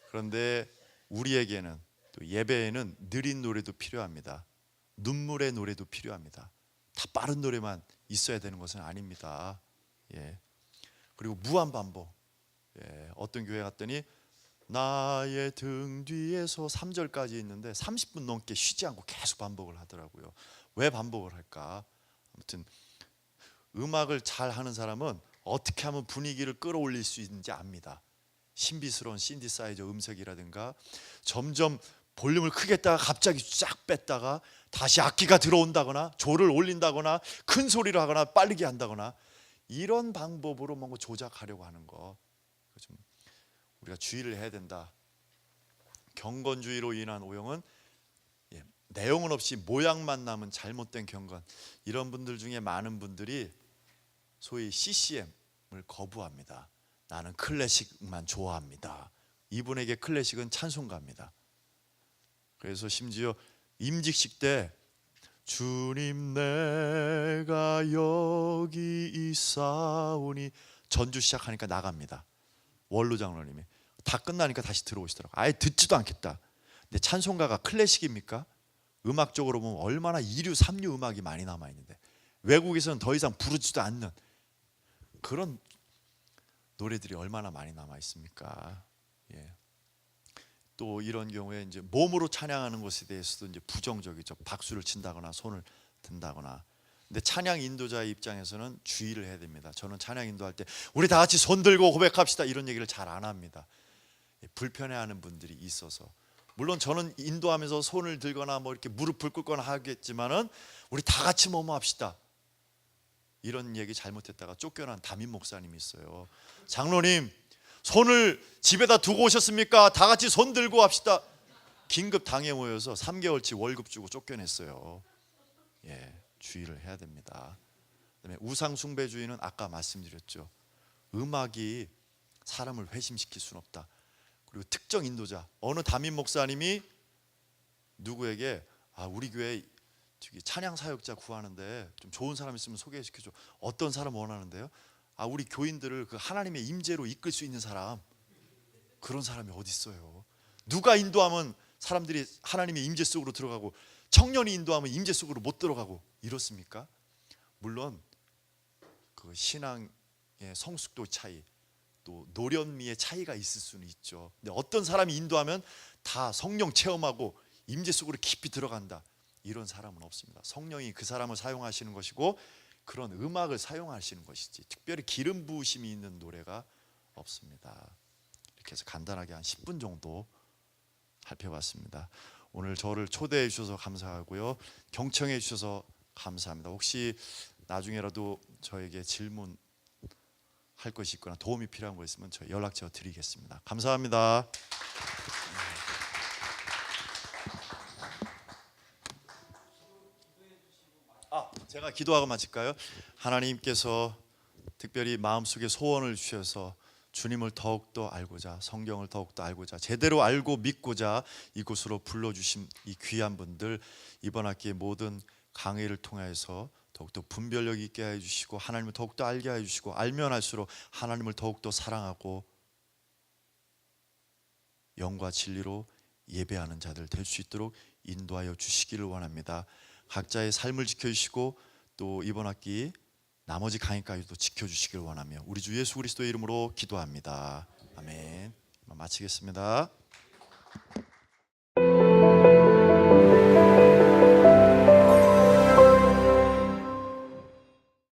그런데 우리에게는 또 예배에는 느린 노래도 필요합니다. 눈물의 노래도 필요합니다. 다 빠른 노래만 있어야 되는 것은 아닙니다. 그리고 무한 반복. 어떤 교회 갔더니 나의 등 뒤에서 3절까지 있는데 30분 넘게 쉬지 않고 계속 반복을 하더라고요. 왜 반복을 할까? 아무튼 음악을 잘 하는 사람은 어떻게 하면 분위기를 끌어올릴 수 있는지 압니다. 신비스러운 신디사이저 음색이라든가 점점 볼륨을 크게 했다가 갑자기 쫙 뺐다가 다시 악기가 들어온다거나 조를 올린다거나 큰 소리를 하거나 빠르게 한다거나 이런 방법으로 뭔가 조작하려고 하는 거 좀 우리가 주의를 해야 된다. 경건주의로 인한 오용은 내용은 없이 모양만 남은 잘못된 경건. 이런 분들 중에 많은 분들이 소위 CCM을 거부합니다. 나는 클래식만 좋아합니다. 이분에게 클래식은 찬송가입니다. 그래서 심지어 임직식 때 주님 내가 여기 있사오니 전주 시작하니까 나갑니다. 원로 장로님이 다 끝나니까 다시 들어오시더라고요. 아예 듣지도 않겠다. 근데 찬송가가 클래식입니까? 음악적으로 보면 얼마나 2류, 3류 음악이 많이 남아있는데 외국에서는 더 이상 부르지도 않는 그런 노래들이 얼마나 많이 남아있습니까? 또 이런 경우에 이제 몸으로 찬양하는 것에 대해서도 이제 부정적이죠. 박수를 친다거나 손을 든다거나. 근데 찬양 인도자의 입장에서는 주의를 해야 됩니다. 저는 찬양 인도할 때 우리 다 같이 손 들고 고백합시다 이런 얘기를 잘 안 합니다. 불편해하는 분들이 있어서 물론 저는 인도하면서 손을 들거나 뭐 이렇게 무릎을 꿇거나 하겠지만은 우리 다 같이 뭐뭐합시다. 이런 얘기 잘못했다가 쫓겨난 담임 목사님이 있어요. 장로님, 손을 집에다 두고 오셨습니까? 다 같이 손 들고 합시다. 긴급 당에 모여서 3개월치 월급 주고 쫓겨냈어요. 예, 주의를 해야 됩니다. 그다음에 우상 숭배주의는 아까 말씀드렸죠. 음악이 사람을 회심시킬 수는 없다. 그리고 특정 인도자, 어느 담임 목사님이 누구에게 우리 교회 찬양 사역자 구하는데 좀 좋은 사람 있으면 소개시켜줘. 어떤 사람 원하는데요? 우리 교인들을 그 하나님의 임재로 이끌 수 있는 사람. 그런 사람이 어디 있어요? 누가 인도하면 사람들이 하나님의 임재 속으로 들어가고 청년이 인도하면 임재 속으로 못 들어가고 이렇습니까? 물론 그 신앙의 성숙도 차이, 또 노련미의 차이가 있을 수는 있죠. 근데 어떤 사람이 인도하면 다 성령 체험하고 임재 속으로 깊이 들어간다. 이런 사람은 없습니다. 성령이 그 사람을 사용하시는 것이고 그런 음악을 사용하시는 것이지 특별히 기름 부으심이 있는 노래가 없습니다. 이렇게 해서 간단하게 한 10분 정도 살펴봤습니다. 오늘 저를 초대해 주셔서 감사하고요. 경청해 주셔서 감사합니다. 혹시 나중에라도 저에게 질문 할 것이 있거나 도움이 필요한 거 있으면 저 연락처 드리겠습니다. 감사합니다. 제가 기도하고 마칠까요? 하나님께서 특별히 마음속에 소원을 주셔서 주님을 더욱더 알고자, 성경을 더욱더 알고자, 제대로 알고 믿고자 이곳으로 불러주신 이 귀한 분들, 이번 학기의 모든 강의를 통해서 더욱더 분별력 있게 해주시고 하나님을 더욱더 알게 해주시고 알면 알수록 하나님을 더욱더 사랑하고 영과 진리로 예배하는 자들 될 수 있도록 인도하여 주시기를 원합니다. 각자의 삶을 지켜주시고 또 이번 학기 나머지 강의까지도 지켜주시길 원하며 우리 주 예수 그리스도의 이름으로 기도합니다. 아멘. 마치겠습니다.